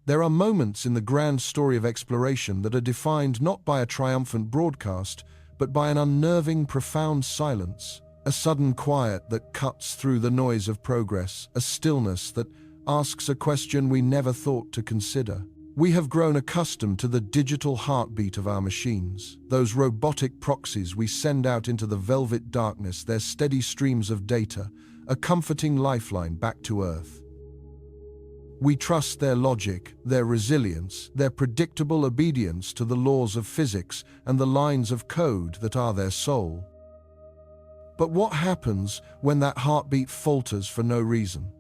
There are moments in the grand story of exploration that are defined not by a triumphant broadcast, but by an unnerving, profound silence, a sudden quiet that cuts through the noise of progress, a stillness that asks a question we never thought to consider. We have grown accustomed to the digital heartbeat of our machines, those robotic proxies we send out into the velvet darkness, their steady streams of data, a comforting lifeline back to Earth. We trust their logic, their resilience, their predictable obedience to the laws of physics and the lines of code that are their soul. But what happens when that heartbeat falters for no reason?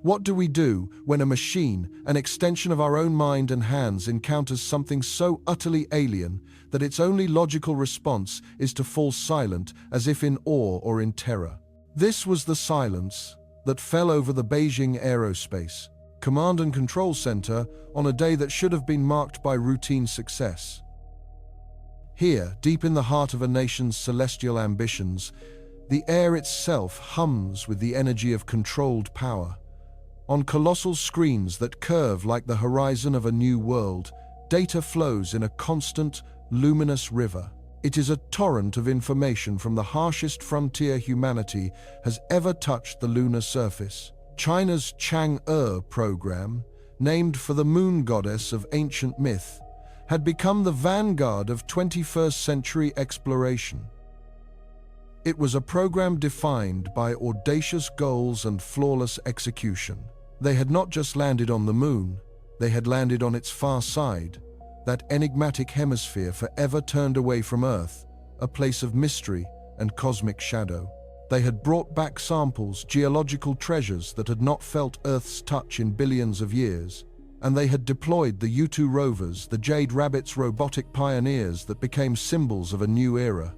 What do we do when a machine, an extension of our own mind and hands, encounters something so utterly alien that its only logical response is to fall silent as if in awe or in terror? This was the silence that fell over the Beijing Aerospace Command and Control Center on a day that should have been marked by routine success. Here, deep in the heart of a nation's celestial ambitions, the air itself hums with the energy of controlled power. On colossal screens that curve like the horizon of a new world, data flows in a constant, luminous river. It is a torrent of information from the harshest frontier humanity has ever touched the lunar surface. China's Chang'e program, named for the moon goddess of ancient myth, had become the vanguard of 21st century exploration. It was a program defined by audacious goals and flawless execution. They had not just landed on the moon, they had landed on its far side, that enigmatic hemisphere forever turned away from Earth, a place of mystery and cosmic shadow. They had brought back samples, geological treasures that had not felt Earth's touch in billions of years, and they had deployed the U-2 rovers, the Jade Rabbit's robotic pioneers that became symbols of a new era.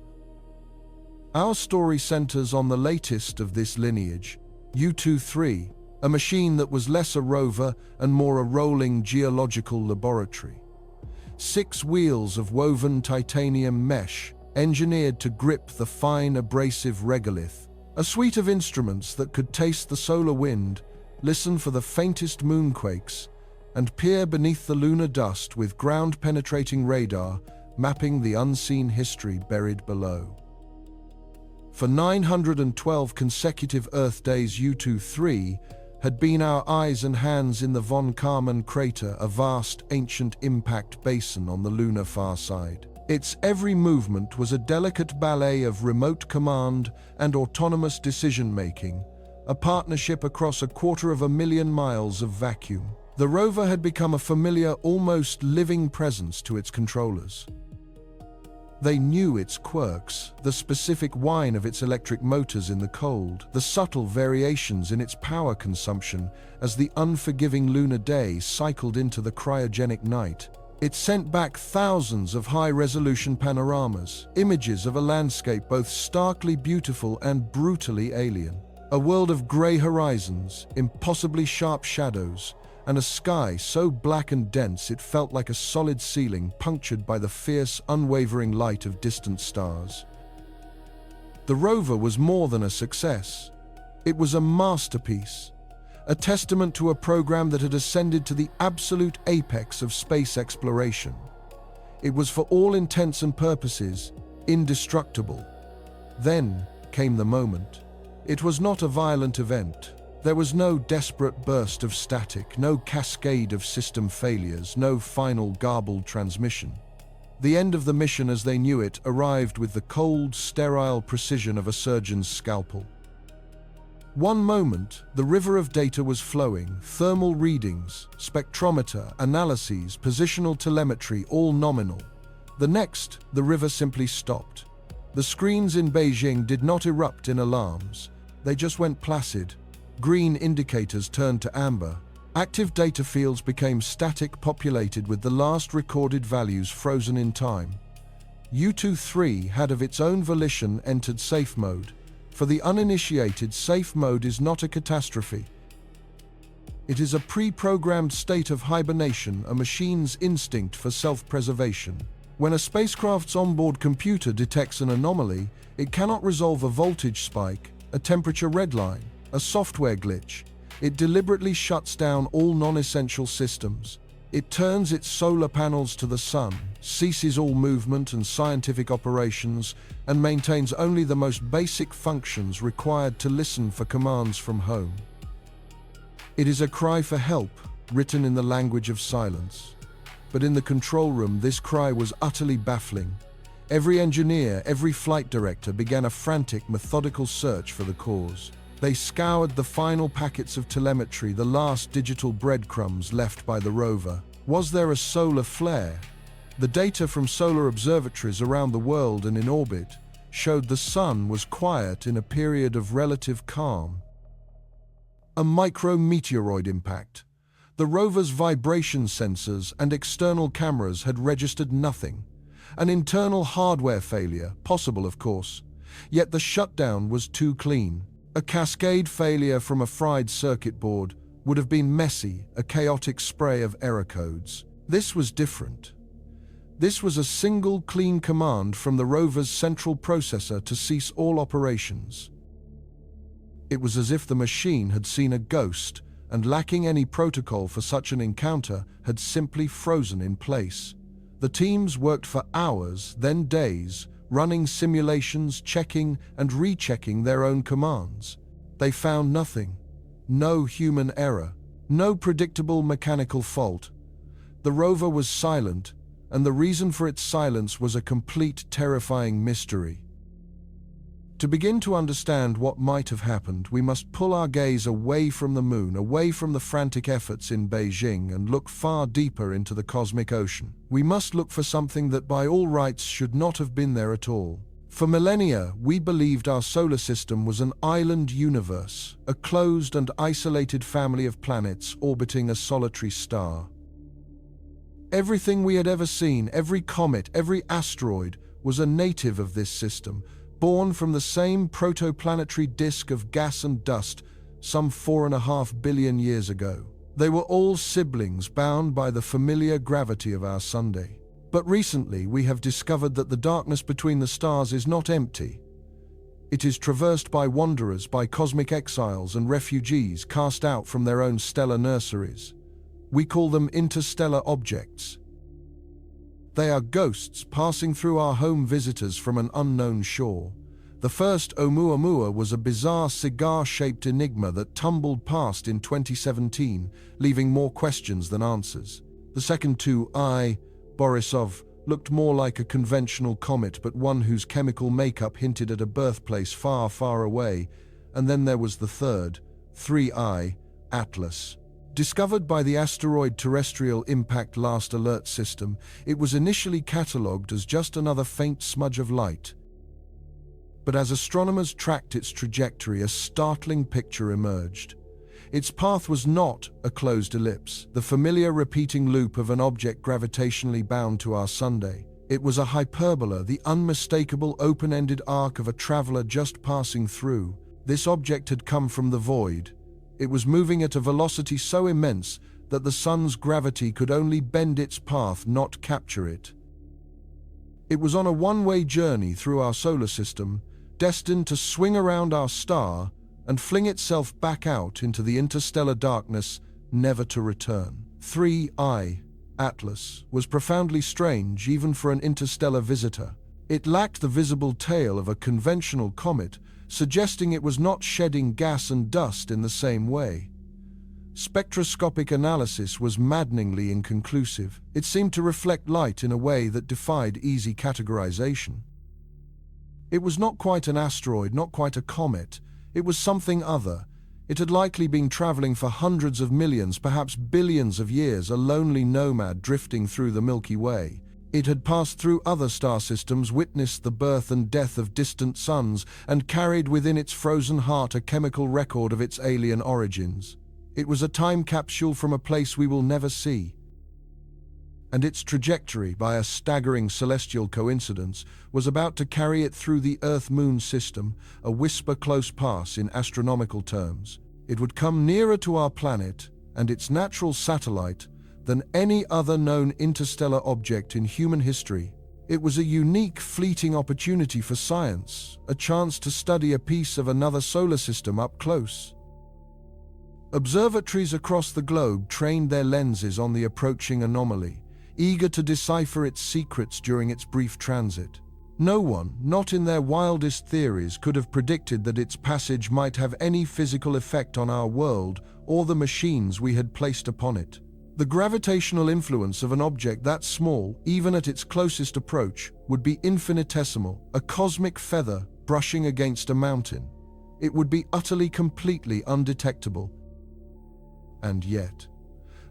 Our story centers on the latest of this lineage, U-2-3, a machine that was less a rover and more a rolling geological laboratory. 6 wheels of woven titanium mesh, engineered to grip the fine abrasive regolith, a suite of instruments that could taste the solar wind, listen for the faintest moonquakes, and peer beneath the lunar dust with ground-penetrating radar, mapping the unseen history buried below. For 912 consecutive Earth days, U-2-3 had been our eyes and hands in the von Karman crater, a vast, ancient impact basin on the lunar far side. Its every movement was a delicate ballet of remote command and autonomous decision-making, a partnership across 250,000 miles of vacuum. The rover had become a familiar, almost living presence to its controllers. They knew its quirks, the specific whine of its electric motors in the cold, the subtle variations in its power consumption as the unforgiving lunar day cycled into the cryogenic night. It sent back thousands of high-resolution panoramas, images of a landscape both starkly beautiful and brutally alien. A world of grey horizons, impossibly sharp shadows, and a sky so black and dense it felt like a solid ceiling punctured by the fierce, unwavering light of distant stars. The rover was more than a success. It was a masterpiece, a testament to a program that had ascended to the absolute apex of space exploration. It was, for all intents and purposes, indestructible. Then came the moment. It was not a violent event. There was no desperate burst of static, no cascade of system failures, no final garbled transmission. The end of the mission as they knew it arrived with the cold, sterile precision of a surgeon's scalpel. One moment, the river of data was flowing, thermal readings, spectrometer, analyses, positional telemetry, all nominal. The next, the river simply stopped. The screens in Beijing did not erupt in alarms. They just went placid. Green indicators turned to amber. Active data fields became static, populated with the last recorded values frozen in time. U-2-3 had of its own volition entered safe mode. For the uninitiated, safe mode is not a catastrophe. It is a pre-programmed state of hibernation, a machine's instinct for self-preservation. When a spacecraft's onboard computer detects an anomaly, it cannot resolve a voltage spike, a temperature redline, a software glitch. It deliberately shuts down all non-essential systems. It turns its solar panels to the sun, ceases all movement and scientific operations, and maintains only the most basic functions required to listen for commands from home. It is a cry for help, written in the language of silence. But in the control room, this cry was utterly baffling. Every engineer, every flight director began a frantic, methodical search for the cause. They scoured the final packets of telemetry, the last digital breadcrumbs left by the rover. Was there a solar flare? The data from solar observatories around the world and in orbit showed the sun was quiet in a period of relative calm. A micrometeoroid impact. The rover's vibration sensors and external cameras had registered nothing. An internal hardware failure, possible of course, yet the shutdown was too clean. A cascade failure from a fried circuit board would have been messy, a chaotic spray of error codes. This was different. This was a single clean command from the rover's central processor to cease all operations. It was as if the machine had seen a ghost and, lacking any protocol for such an encounter, had simply frozen in place. The teams worked for hours, then days, running simulations, checking and rechecking their own commands. They found nothing. No human error. No predictable mechanical fault. The rover was silent, and the reason for its silence was a complete, terrifying mystery. To begin to understand what might have happened, we must pull our gaze away from the moon, away from the frantic efforts in Beijing, and look far deeper into the cosmic ocean. We must look for something that by all rights should not have been there at all. For millennia, we believed our solar system was an island universe, a closed and isolated family of planets orbiting a solitary star. Everything we had ever seen, every comet, every asteroid, was a native of this system, born from the same protoplanetary disk of gas and dust some 4.5 billion years ago. They were all siblings bound by the familiar gravity of our Sunday. But recently we have discovered that the darkness between the stars is not empty. It is traversed by wanderers, by cosmic exiles and refugees cast out from their own stellar nurseries. We call them interstellar objects. They are ghosts passing through our home visitors from an unknown shore. The first, Oumuamua, was a bizarre cigar-shaped enigma that tumbled past in 2017, leaving more questions than answers. The second two, Borisov, looked more like a conventional comet, but one whose chemical makeup hinted at a birthplace far, far away. And then there was the third, 3I, Atlas. Discovered by the Asteroid Terrestrial Impact Last Alert System, it was initially catalogued as just another faint smudge of light. But as astronomers tracked its trajectory, a startling picture emerged. Its path was not a closed ellipse, the familiar repeating loop of an object gravitationally bound to our Sunday. It was a hyperbola, the unmistakable open-ended arc of a traveler just passing through. This object had come from the void. It was moving at a velocity so immense that the sun's gravity could only bend its path, not capture it. It was on a one-way journey through our solar system, destined to swing around our star and fling itself back out into the interstellar darkness, never to return. 3I, Atlas, was profoundly strange even for an interstellar visitor. It lacked the visible tail of a conventional comet, suggesting it was not shedding gas and dust in the same way. Spectroscopic analysis was maddeningly inconclusive. It seemed to reflect light in a way that defied easy categorization. It was not quite an asteroid, not quite a comet. It was something other. It had likely been traveling for hundreds of millions, perhaps billions of years, a lonely nomad drifting through the Milky Way. It had passed through other star systems, witnessed the birth and death of distant suns, and carried within its frozen heart a chemical record of its alien origins. It was a time capsule from a place we will never see. And its trajectory, by a staggering celestial coincidence, was about to carry it through the Earth-Moon system, a whisper-close pass in astronomical terms. It would come nearer to our planet and its natural satellite than any other known interstellar object in human history. It was a unique, fleeting opportunity for science, a chance to study a piece of another solar system up close. Observatories across the globe trained their lenses on the approaching anomaly, eager to decipher its secrets during its brief transit. No one, not in their wildest theories, could have predicted that its passage might have any physical effect on our world or the machines we had placed upon it. The gravitational influence of an object that small, even at its closest approach, would be infinitesimal, a cosmic feather brushing against a mountain. It would be utterly, completely undetectable. And yet,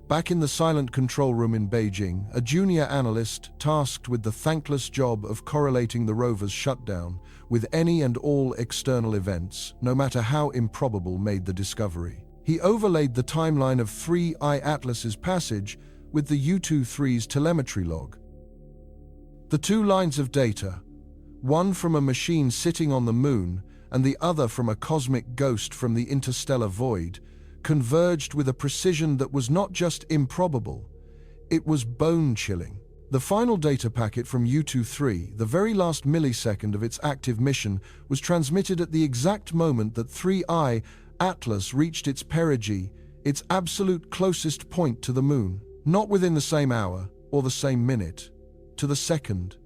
back in the silent control room in Beijing, a junior analyst tasked with the thankless job of correlating the rover's shutdown with any and all external events, no matter how improbable, made the discovery. He overlaid the timeline of 3I Atlas's passage with the U-23's telemetry log. The two lines of data, one from a machine sitting on the moon and the other from a cosmic ghost from the interstellar void, converged with a precision that was not just improbable, it was bone-chilling. The final data packet from U-23, the very last millisecond of its active mission, was transmitted at the exact moment that 3I Atlas reached its perigee, its absolute closest point to the moon, not within the same hour or the same minute, to the second.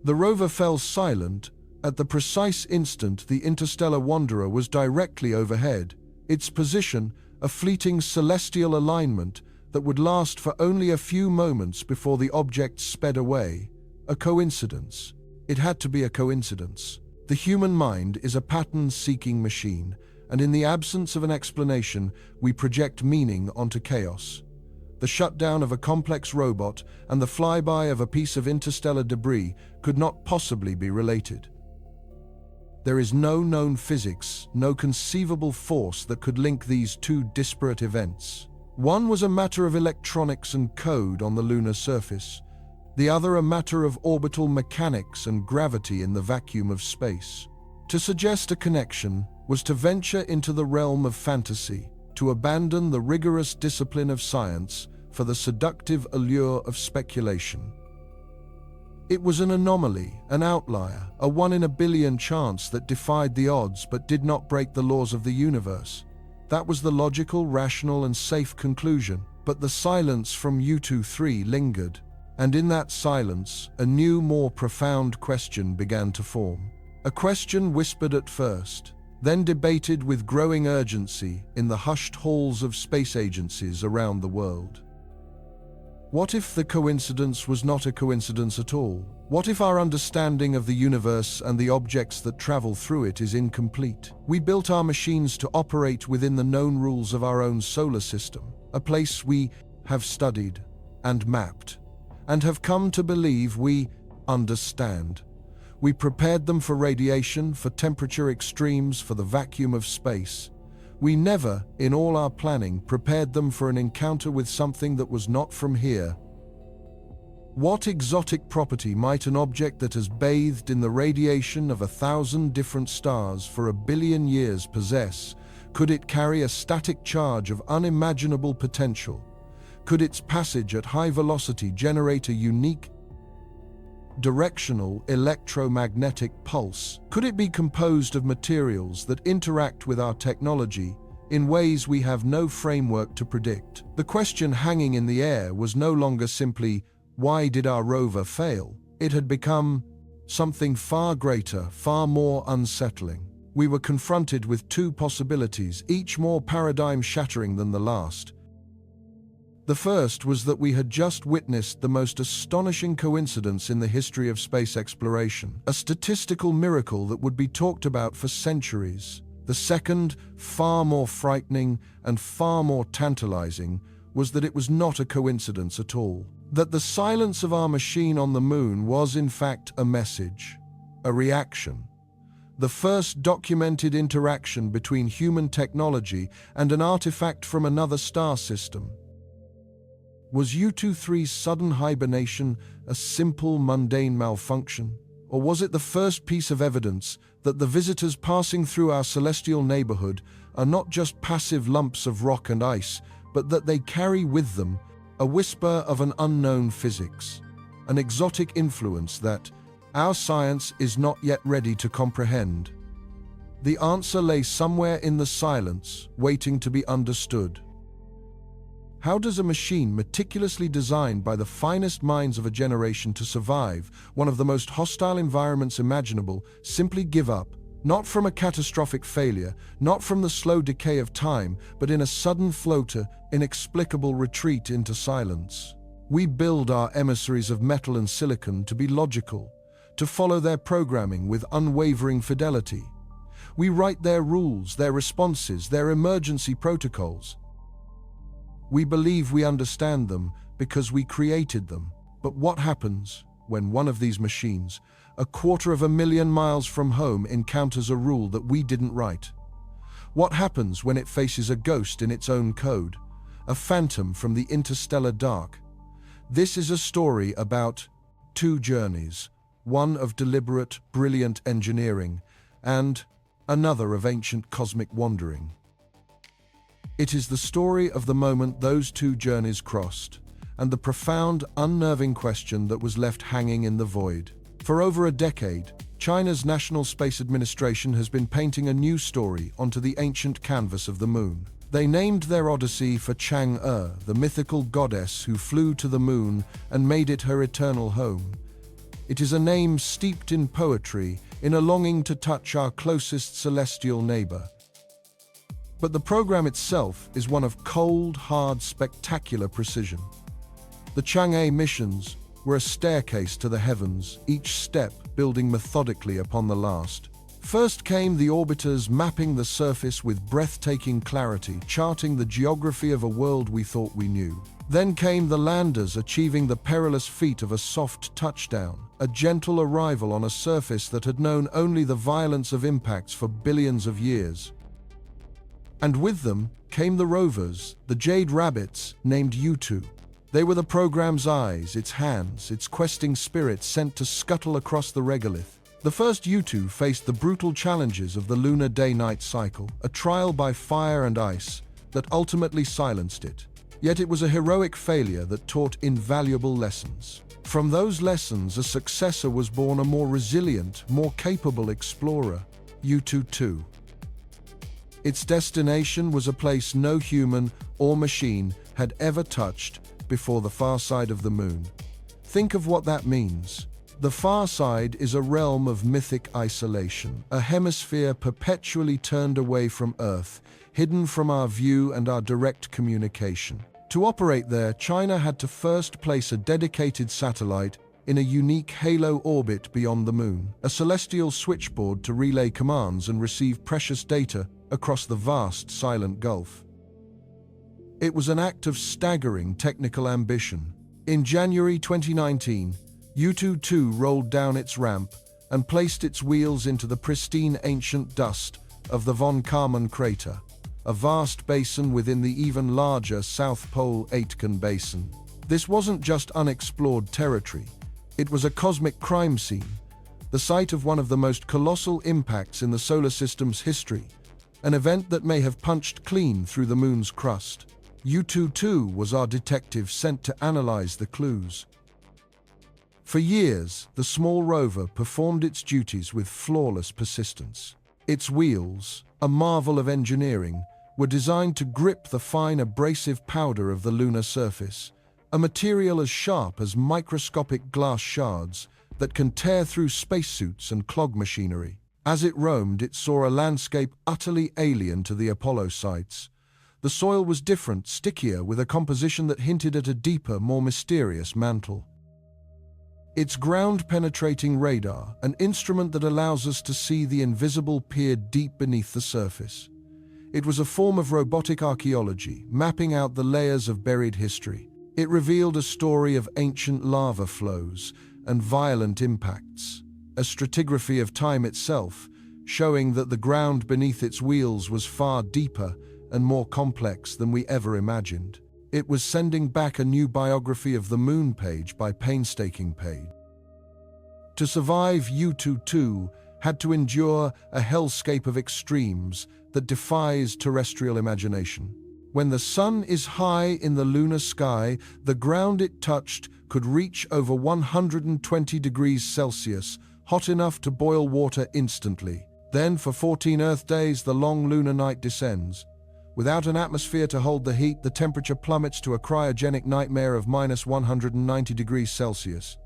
The rover fell silent at the precise instant the interstellar wanderer was directly overhead, its position a fleeting celestial alignment that would last for only a few moments before the object sped away. A coincidence. It had to be a coincidence. The human mind is a pattern-seeking machine, and in the absence of an explanation, we project meaning onto chaos. The shutdown of a complex robot and the flyby of a piece of interstellar debris could not possibly be related. There is no known physics, no conceivable force that could link these two disparate events. One was a matter of electronics and code on the lunar surface, the other a matter of orbital mechanics and gravity in the vacuum of space. To suggest a connection was to venture into the realm of fantasy, to abandon the rigorous discipline of science for the seductive allure of speculation. It was an anomaly, an outlier, a 1 in a billion chance that defied the odds but did not break the laws of the universe. That was the logical, rational, and safe conclusion. But the silence from U-23 lingered, and in that silence, a new, more profound question began to form. A question whispered at first, then debated with growing urgency in the hushed halls of space agencies around the world. What if the coincidence was not a coincidence at all? What if our understanding of the universe and the objects that travel through it is incomplete? We built our machines to operate within the known rules of our own solar system, a place we have studied and mapped, and have come to believe we understand. We prepared them for radiation, for temperature extremes, for the vacuum of space. We never, in all our planning, prepared them for an encounter with something that was not from here. What exotic property might an object that has bathed in the radiation of 1,000 different stars for 1 billion years possess? Could it carry a static charge of unimaginable potential? Could its passage at high velocity generate a unique directional electromagnetic pulse? Could it be composed of materials that interact with our technology in ways we have no framework to predict? The question hanging in the air was no longer simply, why did our rover fail? It had become something far greater, far more unsettling. We were confronted with two possibilities, each more paradigm-shattering than the last. The first was that we had just witnessed the most astonishing coincidence in the history of space exploration, a statistical miracle that would be talked about for centuries. The second, far more frightening and far more tantalizing, was that it was not a coincidence at all. That the silence of our machine on the moon was in fact a message, a reaction. The first documented interaction between human technology and an artifact from another star system. Was U-23's sudden hibernation a simple, mundane malfunction? Or was it the first piece of evidence that the visitors passing through our celestial neighborhood are not just passive lumps of rock and ice, but that they carry with them a whisper of an unknown physics, an exotic influence that our science is not yet ready to comprehend? The answer lay somewhere in the silence, waiting to be understood. How does a machine meticulously designed by the finest minds of a generation to survive one of the most hostile environments imaginable simply give up, not from a catastrophic failure, not from the slow decay of time, but in a sudden flow to inexplicable retreat into silence? We build our emissaries of metal and silicon to be logical, to follow their programming with unwavering fidelity. We write their rules, their responses, their emergency protocols. We believe we understand them because we created them. But what happens when one of these machines, 250,000 miles from home, encounters a rule that we didn't write? What happens when it faces a ghost in its own code, a phantom from the interstellar dark? This is a story about two journeys, one of deliberate, brilliant engineering, and another of ancient cosmic wandering. It is the story of the moment those two journeys crossed, and the profound, unnerving question that was left hanging in the void. For over a decade, China's National Space Administration has been painting a new story onto the ancient canvas of the moon. They named their odyssey for Chang'e, the mythical goddess who flew to the moon and made it her eternal home. It is a name steeped in poetry, in a longing to touch our closest celestial neighbor. But the program itself is one of cold, hard, spectacular precision. The Chang'e missions were a staircase to the heavens, each step building methodically upon the last. First came the orbiters mapping the surface with breathtaking clarity, charting the geography of a world we thought we knew. Then came the landers achieving the perilous feat of a soft touchdown, a gentle arrival on a surface that had known only the violence of impacts for billions of years. And with them came the rovers, the jade rabbits, named U2. They were the program's eyes, its hands, its questing spirits sent to scuttle across the regolith. The first U2 faced the brutal challenges of the lunar day-night cycle, a trial by fire and ice that ultimately silenced it. Yet it was a heroic failure that taught invaluable lessons. From those lessons, a successor was born, a more resilient, more capable explorer, U2-2. Its destination was a place no human or machine had ever touched before: the far side of the moon. Think of what that means. The far side is a realm of mythic isolation, a hemisphere perpetually turned away from Earth, hidden from our view and our direct communication. To operate there, China had to first place a dedicated satellite in a unique halo orbit beyond the moon, a celestial switchboard to relay commands and receive precious data across the vast silent gulf. It was an act of staggering technical ambition. In January 2019, U2-2 rolled down its ramp and placed its wheels into the pristine ancient dust of the von Karman crater, a vast basin within the even larger South Pole Aitken Basin. This wasn't just unexplored territory. It was a cosmic crime scene, the site of one of the most colossal impacts in the solar system's history, an event that may have punched clean through the moon's crust. U2-2 was our detective sent to analyze the clues. For years, the small rover performed its duties with flawless persistence. Its wheels, a marvel of engineering, were designed to grip the fine abrasive powder of the lunar surface, a material as sharp as microscopic glass shards that can tear through spacesuits and clog machinery. As it roamed, it saw a landscape utterly alien to the Apollo sites. The soil was different, stickier, with a composition that hinted at a deeper, more mysterious mantle. Its ground-penetrating radar, an instrument that allows us to see the invisible, peered deep beneath the surface. It was a form of robotic archaeology, mapping out the layers of buried history. It revealed a story of ancient lava flows and violent impacts, a stratigraphy of time itself, showing that the ground beneath its wheels was far deeper and more complex than we ever imagined. It was sending back a new biography of the moon page by painstaking page. To survive, U2-2 had to endure a hellscape of extremes that defies terrestrial imagination. When the sun is high in the lunar sky, the ground it touched could reach over 120 degrees Celsius, hot enough to boil water instantly. Then, for 14 Earth days, the long lunar night descends. Without an atmosphere to hold the heat, the temperature plummets to a cryogenic nightmare of -190 degrees Celsius.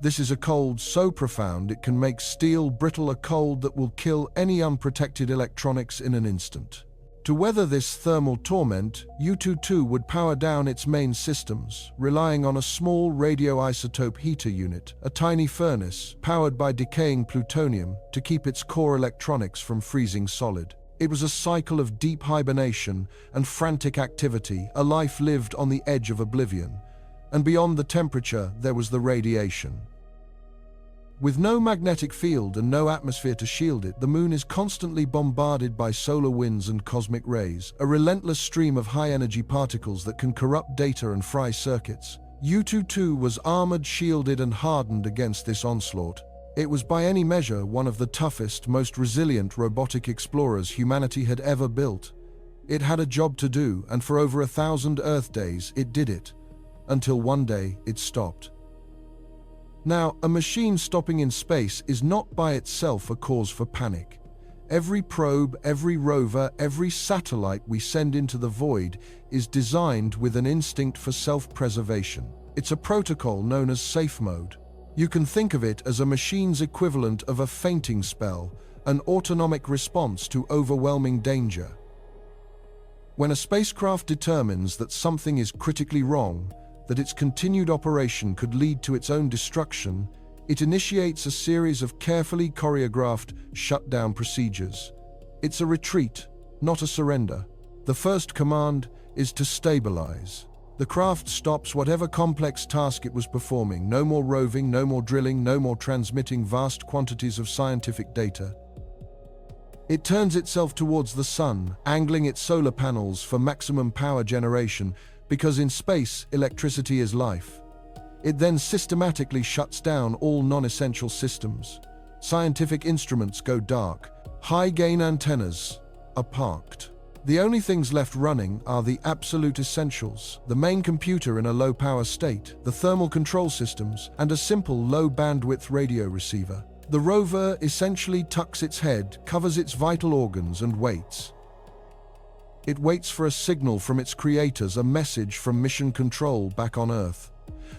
This is a cold so profound it can make steel brittle, a cold that will kill any unprotected electronics in an instant. To weather this thermal torment, U-22 would power down its main systems, relying on a small radioisotope heater unit, a tiny furnace powered by decaying plutonium to keep its core electronics from freezing solid. It was a cycle of deep hibernation and frantic activity, a life lived on the edge of oblivion. And beyond the temperature, there was the radiation. With no magnetic field and no atmosphere to shield it, the moon is constantly bombarded by solar winds and cosmic rays, a relentless stream of high-energy particles that can corrupt data and fry circuits. U-22 was armored, shielded, and hardened against this onslaught. It was by any measure one of the toughest, most resilient robotic explorers humanity had ever built. It had a job to do, and for over 1,000 Earth days it did it. Until one day it stopped. Now, a machine stopping in space is not by itself a cause for panic. Every probe, every rover, every satellite we send into the void is designed with an instinct for self-preservation. It's a protocol known as safe mode. You can think of it as a machine's equivalent of a fainting spell, an autonomic response to overwhelming danger. When a spacecraft determines that something is critically wrong, that its continued operation could lead to its own destruction, it initiates a series of carefully choreographed shutdown procedures. It's a retreat, not a surrender. The first command is to stabilize. The craft stops whatever complex task it was performing. No more roving, no more drilling, no more transmitting vast quantities of scientific data. It turns itself towards the sun, angling its solar panels for maximum power generation, because in space, electricity is life. It then systematically shuts down all non-essential systems. Scientific instruments go dark. High-gain antennas are parked. The only things left running are the absolute essentials, the main computer in a low-power state, the thermal control systems, and a simple low-bandwidth radio receiver. The rover essentially tucks its head, covers its vital organs, and waits. It waits for a signal from its creators, a message from Mission Control back on Earth.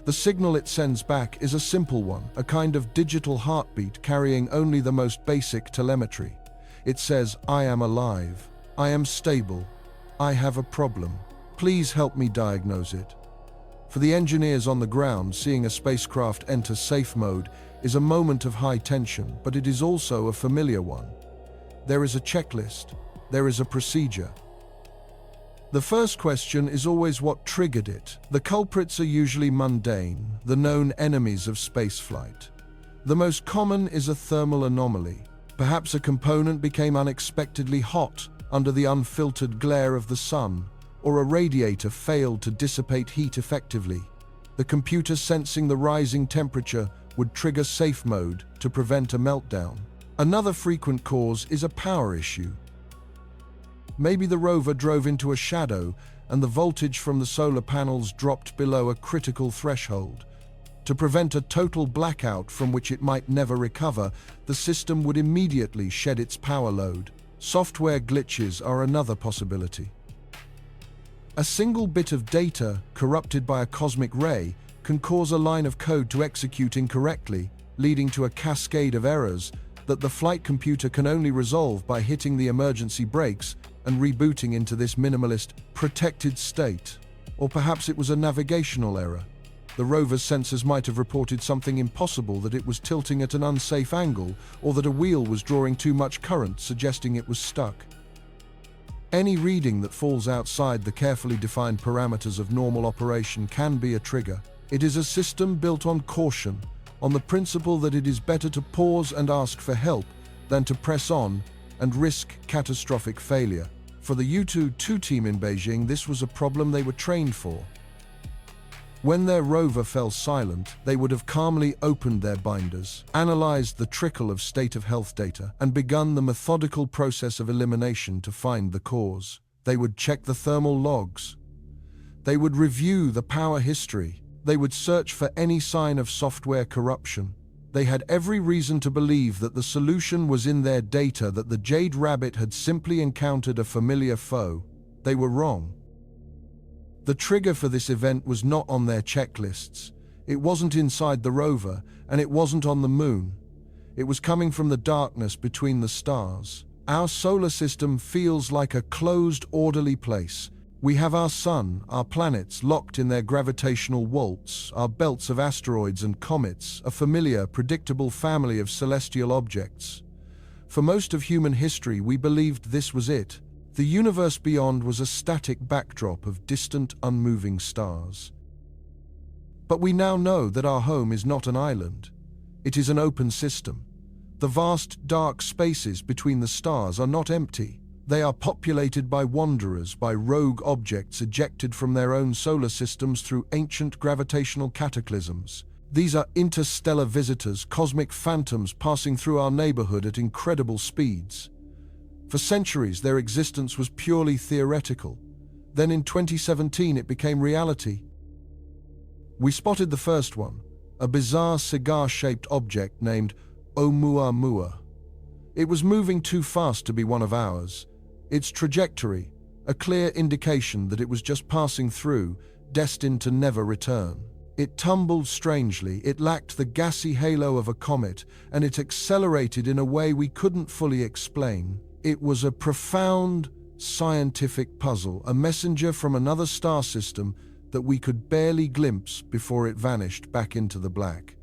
The signal it sends back is a simple one, a kind of digital heartbeat carrying only the most basic telemetry. It says, "I am alive. I am stable. I have a problem. Please help me diagnose it." For the engineers on the ground, seeing a spacecraft enter safe mode is a moment of high tension, but it is also a familiar one. There is a checklist. There is a procedure. The first question is always what triggered it. The culprits are usually mundane, the known enemies of spaceflight. The most common is a thermal anomaly. Perhaps a component became unexpectedly hot under the unfiltered glare of the sun, or a radiator failed to dissipate heat effectively. The computer, sensing the rising temperature, would trigger safe mode to prevent a meltdown. Another frequent cause is a power issue. Maybe the rover drove into a shadow and the voltage from the solar panels dropped below a critical threshold. To prevent a total blackout from which it might never recover, the system would immediately shed its power load. Software glitches are another possibility. A single bit of data, corrupted by a cosmic ray, can cause a line of code to execute incorrectly, leading to a cascade of errors that the flight computer can only resolve by hitting the emergency brakes and rebooting into this minimalist, protected state. Or perhaps it was a navigational error. The rover's sensors might have reported something impossible, that it was tilting at an unsafe angle, or that a wheel was drawing too much current, suggesting it was stuck. Any reading that falls outside the carefully defined parameters of normal operation can be a trigger. It is a system built on caution, on the principle that it is better to pause and ask for help than to press on and risk catastrophic failure. For the U-22 team in Beijing, this was a problem they were trained for. When their rover fell silent, they would have calmly opened their binders, analyzed the trickle of state of health data, and begun the methodical process of elimination to find the cause. They would check the thermal logs. They would review the power history. They would search for any sign of software corruption. They had every reason to believe that the solution was in their data, that the Jade Rabbit had simply encountered a familiar foe. They were wrong. The trigger for this event was not on their checklists. It wasn't inside the rover, and it wasn't on the moon. It was coming from the darkness between the stars. Our solar system feels like a closed, orderly place. We have our sun, our planets locked in their gravitational waltz, our belts of asteroids and comets, a familiar, predictable family of celestial objects. For most of human history, we believed this was it. The universe beyond was a static backdrop of distant, unmoving stars. But we now know that our home is not an island. It is an open system. The vast, dark spaces between the stars are not empty. They are populated by wanderers, by rogue objects ejected from their own solar systems through ancient gravitational cataclysms. These are interstellar visitors, cosmic phantoms passing through our neighborhood at incredible speeds. For centuries, their existence was purely theoretical. Then in 2017, it became reality. We spotted the first one, a bizarre cigar-shaped object named Oumuamua. It was moving too fast to be one of ours. Its trajectory, a clear indication that it was just passing through, destined to never return. It tumbled strangely, it lacked the gassy halo of a comet, and it accelerated in a way we couldn't fully explain. It was a profound scientific puzzle, a messenger from another star system that we could barely glimpse before it vanished back into the black.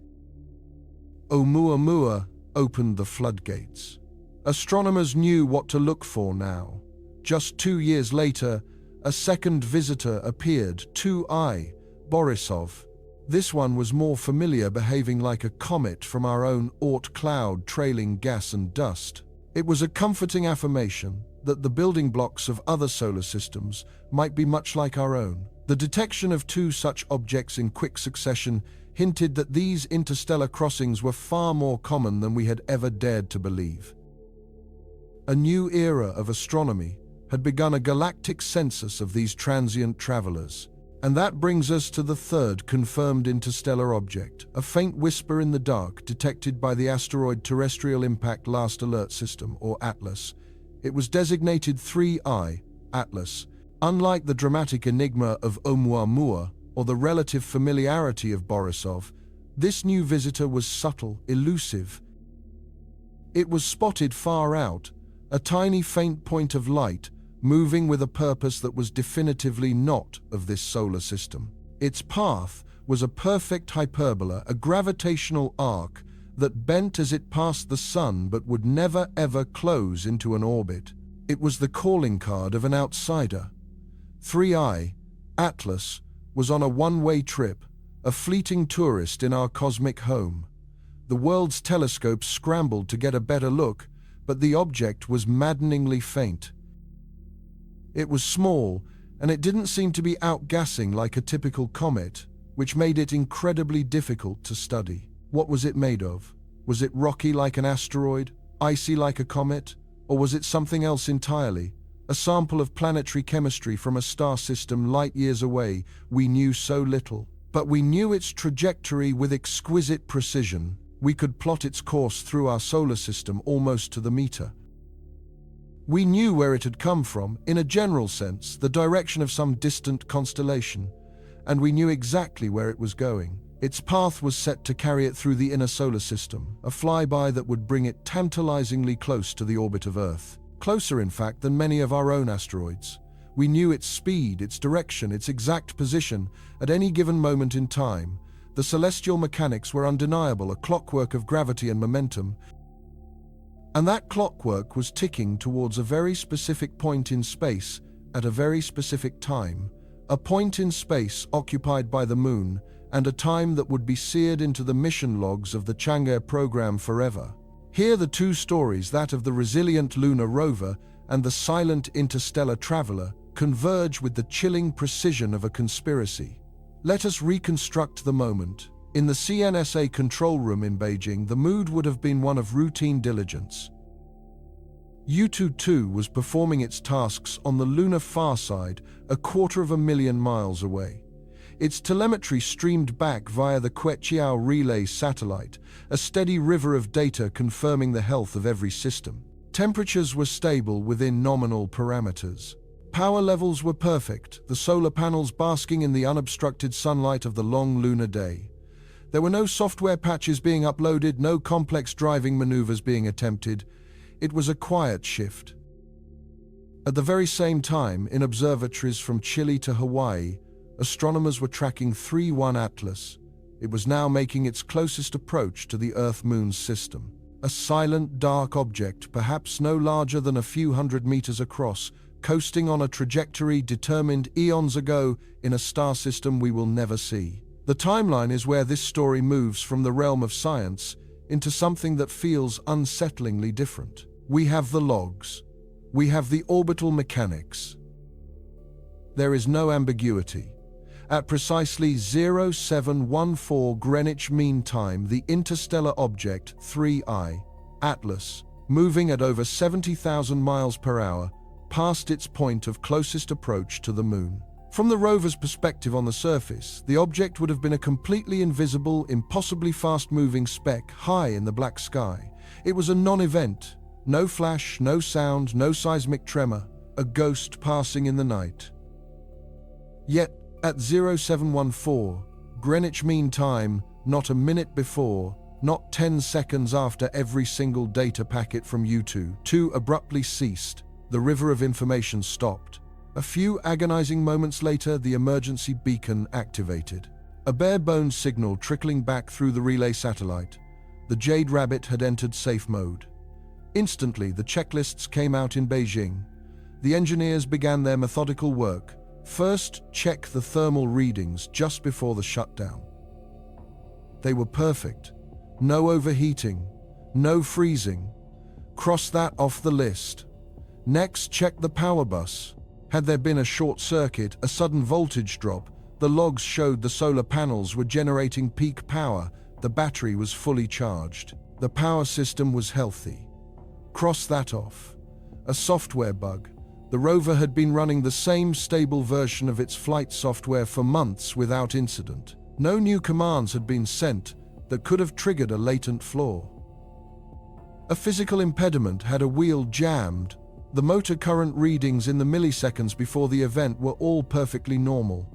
Oumuamua opened the floodgates. Astronomers knew what to look for now. Just 2 years later, a second visitor appeared, 2I, Borisov. This one was more familiar, behaving like a comet from our own Oort cloud, trailing gas and dust. It was a comforting affirmation that the building blocks of other solar systems might be much like our own. The detection of 2 such objects in quick succession hinted that these interstellar crossings were far more common than we had ever dared to believe. A new era of astronomy had begun, a galactic census of these transient travelers. And that brings us to the third confirmed interstellar object, a faint whisper in the dark detected by the Asteroid Terrestrial Impact Last Alert System, or ATLAS. It was designated 3I, ATLAS. Unlike the dramatic enigma of Oumuamua or the relative familiarity of Borisov, this new visitor was subtle, elusive. It was spotted far out, a tiny faint point of light, moving with a purpose that was definitively not of this solar system. Its path was a perfect hyperbola, a gravitational arc that bent as it passed the sun but would never ever close into an orbit. It was the calling card of an outsider. 3I, Atlas, was on a one-way trip, a fleeting tourist in our cosmic home. The world's telescopes scrambled to get a better look, but the object was maddeningly faint. It was small, and it didn't seem to be outgassing like a typical comet, which made it incredibly difficult to study. What was it made of? Was it rocky like an asteroid, icy like a comet, or was it something else entirely? A sample of planetary chemistry from a star system light years away. We knew so little, but we knew its trajectory with exquisite precision. We could plot its course through our solar system almost to the meter. We knew where it had come from, in a general sense, the direction of some distant constellation, and we knew exactly where it was going. Its path was set to carry it through the inner solar system, a flyby that would bring it tantalizingly close to the orbit of Earth. Closer, in fact, than many of our own asteroids. We knew its speed, its direction, its exact position at any given moment in time. The celestial mechanics were undeniable, a clockwork of gravity and momentum. And that clockwork was ticking towards a very specific point in space at a very specific time. A point in space occupied by the moon, and a time that would be seared into the mission logs of the Chang'e program forever. Here the two stories, that of the resilient Lunar Rover and the silent interstellar traveler, converge with the chilling precision of a conspiracy. Let us reconstruct the moment. In the CNSA control room in Beijing, the mood would have been one of routine diligence. U-22 was performing its tasks on the lunar far side, 250,000 miles away. Its telemetry streamed back via the Queqiao relay satellite, a steady river of data confirming the health of every system. Temperatures were stable within nominal parameters. Power levels were perfect, the solar panels basking in the unobstructed sunlight of the long lunar day. There were no software patches being uploaded, no complex driving maneuvers being attempted. It was a quiet shift. At the very same time, in observatories from Chile to Hawaii, astronomers were tracking 3-1 Atlas. It was now making its closest approach to the Earth-Moon system. A silent, dark object, perhaps no larger than a few hundred meters across, coasting on a trajectory determined eons ago in a star system we will never see. The timeline is where this story moves from the realm of science into something that feels unsettlingly different. We have the logs. We have the orbital mechanics. There is no ambiguity. At precisely 0714 Greenwich Mean Time, the interstellar object 3I, Atlas, moving at over 70,000 miles per hour, passed its point of closest approach to the Moon. From the rover's perspective on the surface, the object would have been a completely invisible, impossibly fast-moving speck high in the black sky. It was a non-event. No flash, no sound, no seismic tremor, a ghost passing in the night. Yet, at 0714, Greenwich Mean Time, not a minute before, not 10 seconds after every single data packet from U2 abruptly ceased, the river of information stopped. A few agonizing moments later, the emergency beacon activated. A bare-bones signal trickling back through the relay satellite. The Jade Rabbit had entered safe mode. Instantly, the checklists came out in Beijing. The engineers began their methodical work. First, check the thermal readings just before the shutdown. They were perfect. No overheating, no freezing. Cross that off the list. Next, check the power bus. Had there been a short circuit, a sudden voltage drop, the logs showed the solar panels were generating peak power. The battery was fully charged. The power system was healthy. Cross that off. A software bug. The rover had been running the same stable version of its flight software for months without incident. No new commands had been sent that could have triggered a latent flaw. A physical impediment had a wheel jammed. The motor current readings in the milliseconds before the event were all perfectly normal.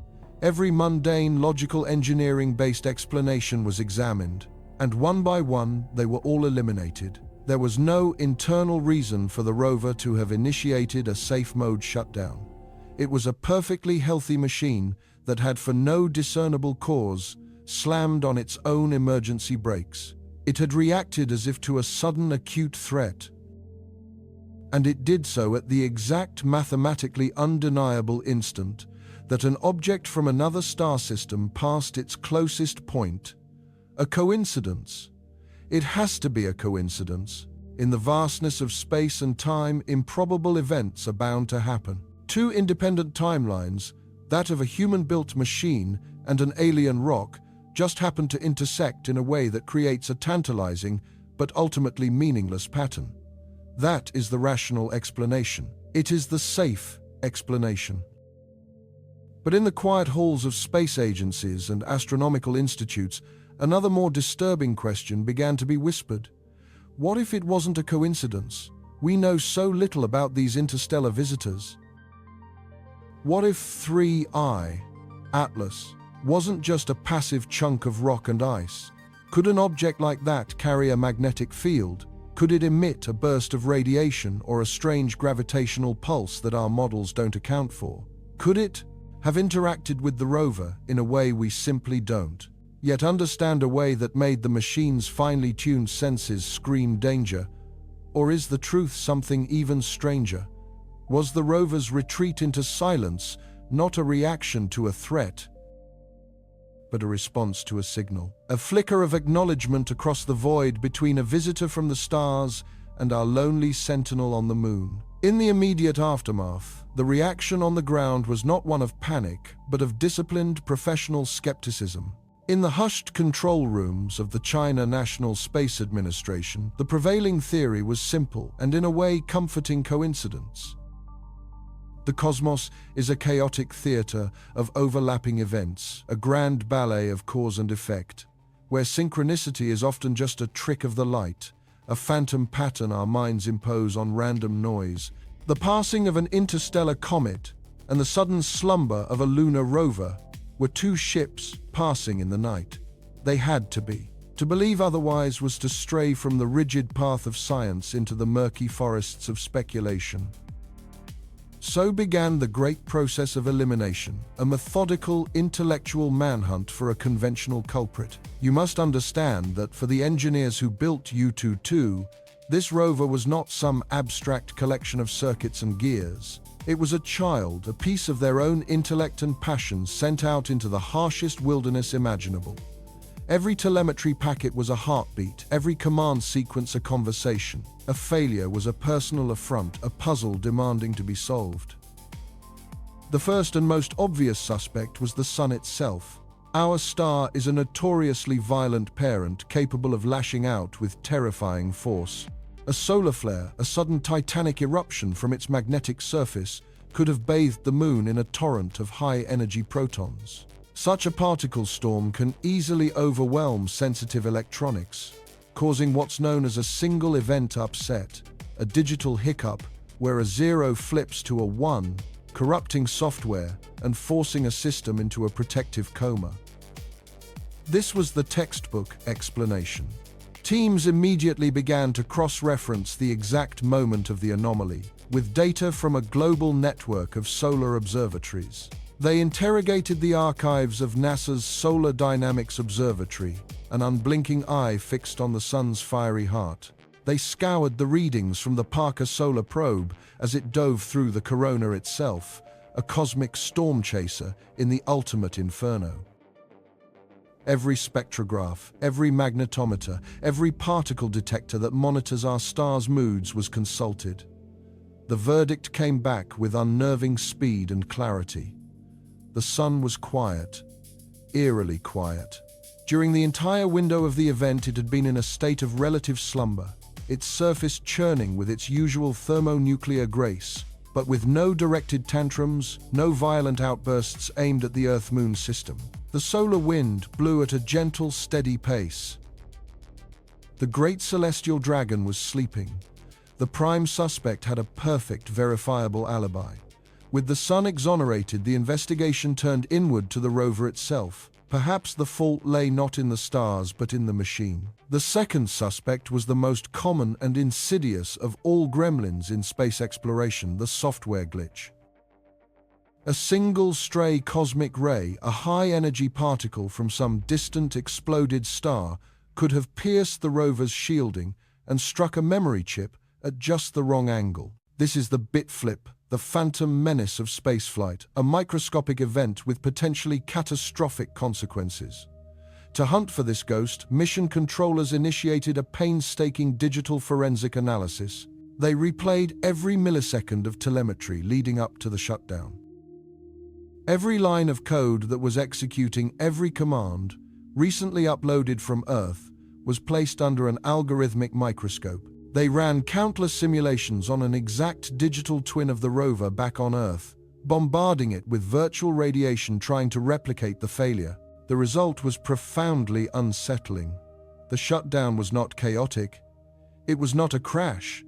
Every mundane, logical engineering-based explanation was examined, and one by one they were all eliminated. There was no internal reason for the rover to have initiated a safe mode shutdown. It was a perfectly healthy machine that had, for no discernible cause, slammed on its own emergency brakes. It had reacted as if to a sudden acute threat. And it did so at the exact mathematically undeniable instant that an object from another star system passed its closest point. A coincidence? It has to be a coincidence. In the vastness of space and time, improbable events are bound to happen. Two independent timelines, that of a human-built machine and an alien rock, just happen to intersect in a way that creates a tantalizing but ultimately meaningless pattern. That is the rational explanation. It is the safe explanation. But in the quiet halls of space agencies and astronomical institutes, another more disturbing question began to be whispered. What if it wasn't a coincidence? We know so little about these interstellar visitors. What if 3I, Atlas, wasn't just a passive chunk of rock and ice? Could an object like that carry a magnetic field? Could it emit a burst of radiation or a strange gravitational pulse that our models don't account for? Could it have interacted with the rover in a way we simply don't, yet understand, a way that made the machine's finely tuned senses scream danger? Or is the truth something even stranger? Was the rover's retreat into silence not a reaction to a threat, but a response to a signal? A flicker of acknowledgement across the void between a visitor from the stars and our lonely sentinel on the moon. In the immediate aftermath, the reaction on the ground was not one of panic, but of disciplined professional skepticism. In the hushed control rooms of the China National Space Administration, the prevailing theory was simple and in a way comforting coincidence. The cosmos is a chaotic theater of overlapping events, a grand ballet of cause and effect, where synchronicity is often just a trick of the light, a phantom pattern our minds impose on random noise. The passing of an interstellar comet and the sudden slumber of a lunar rover were two ships passing in the night. They had to be. To believe otherwise was to stray from the rigid path of science into the murky forests of speculation. So began the great process of elimination, a methodical, intellectual manhunt for a conventional culprit. You must understand that for the engineers who built U-22, this rover was not some abstract collection of circuits and gears. It was a child, a piece of their own intellect and passion sent out into the harshest wilderness imaginable. Every telemetry packet was a heartbeat, every command sequence a conversation. A failure was a personal affront, a puzzle demanding to be solved. The first and most obvious suspect was the sun itself. Our star is a notoriously violent parent capable of lashing out with terrifying force. A solar flare, a sudden titanic eruption from its magnetic surface, could have bathed the moon in a torrent of high-energy protons. Such a particle storm can easily overwhelm sensitive electronics, causing what's known as a single event upset, a digital hiccup where a 0 flips to a 1, corrupting software and forcing a system into a protective coma. This was the textbook explanation. Teams immediately began to cross-reference the exact moment of the anomaly, with data from a global network of solar observatories. They interrogated the archives of NASA's Solar Dynamics Observatory, an unblinking eye fixed on the sun's fiery heart. They scoured the readings from the Parker Solar Probe as it dove through the corona itself, a cosmic storm chaser in the ultimate inferno. Every spectrograph, every magnetometer, every particle detector that monitors our star's moods was consulted. The verdict came back with unnerving speed and clarity. The sun was quiet, eerily quiet. During the entire window of the event, it had been in a state of relative slumber, its surface churning with its usual thermonuclear grace, but with no directed tantrums, no violent outbursts aimed at the Earth-Moon system. The solar wind blew at a gentle, steady pace. The great celestial dragon was sleeping. The prime suspect had a perfect, verifiable alibi. With the sun exonerated, the investigation turned inward to the rover itself. Perhaps the fault lay not in the stars, but in the machine. The second suspect was the most common and insidious of all gremlins in space exploration, the software glitch. A single stray cosmic ray, a high-energy particle from some distant exploded star, could have pierced the rover's shielding and struck a memory chip at just the wrong angle. This is the bit flip, the phantom menace of spaceflight, a microscopic event with potentially catastrophic consequences. To hunt for this ghost, mission controllers initiated a painstaking digital forensic analysis. They replayed every millisecond of telemetry leading up to the shutdown. Every line of code that was executing every command, recently uploaded from Earth, was placed under an algorithmic microscope. They ran countless simulations on an exact digital twin of the rover back on Earth, bombarding it with virtual radiation trying to replicate the failure. The result was profoundly unsettling. The shutdown was not chaotic. It was not a crash.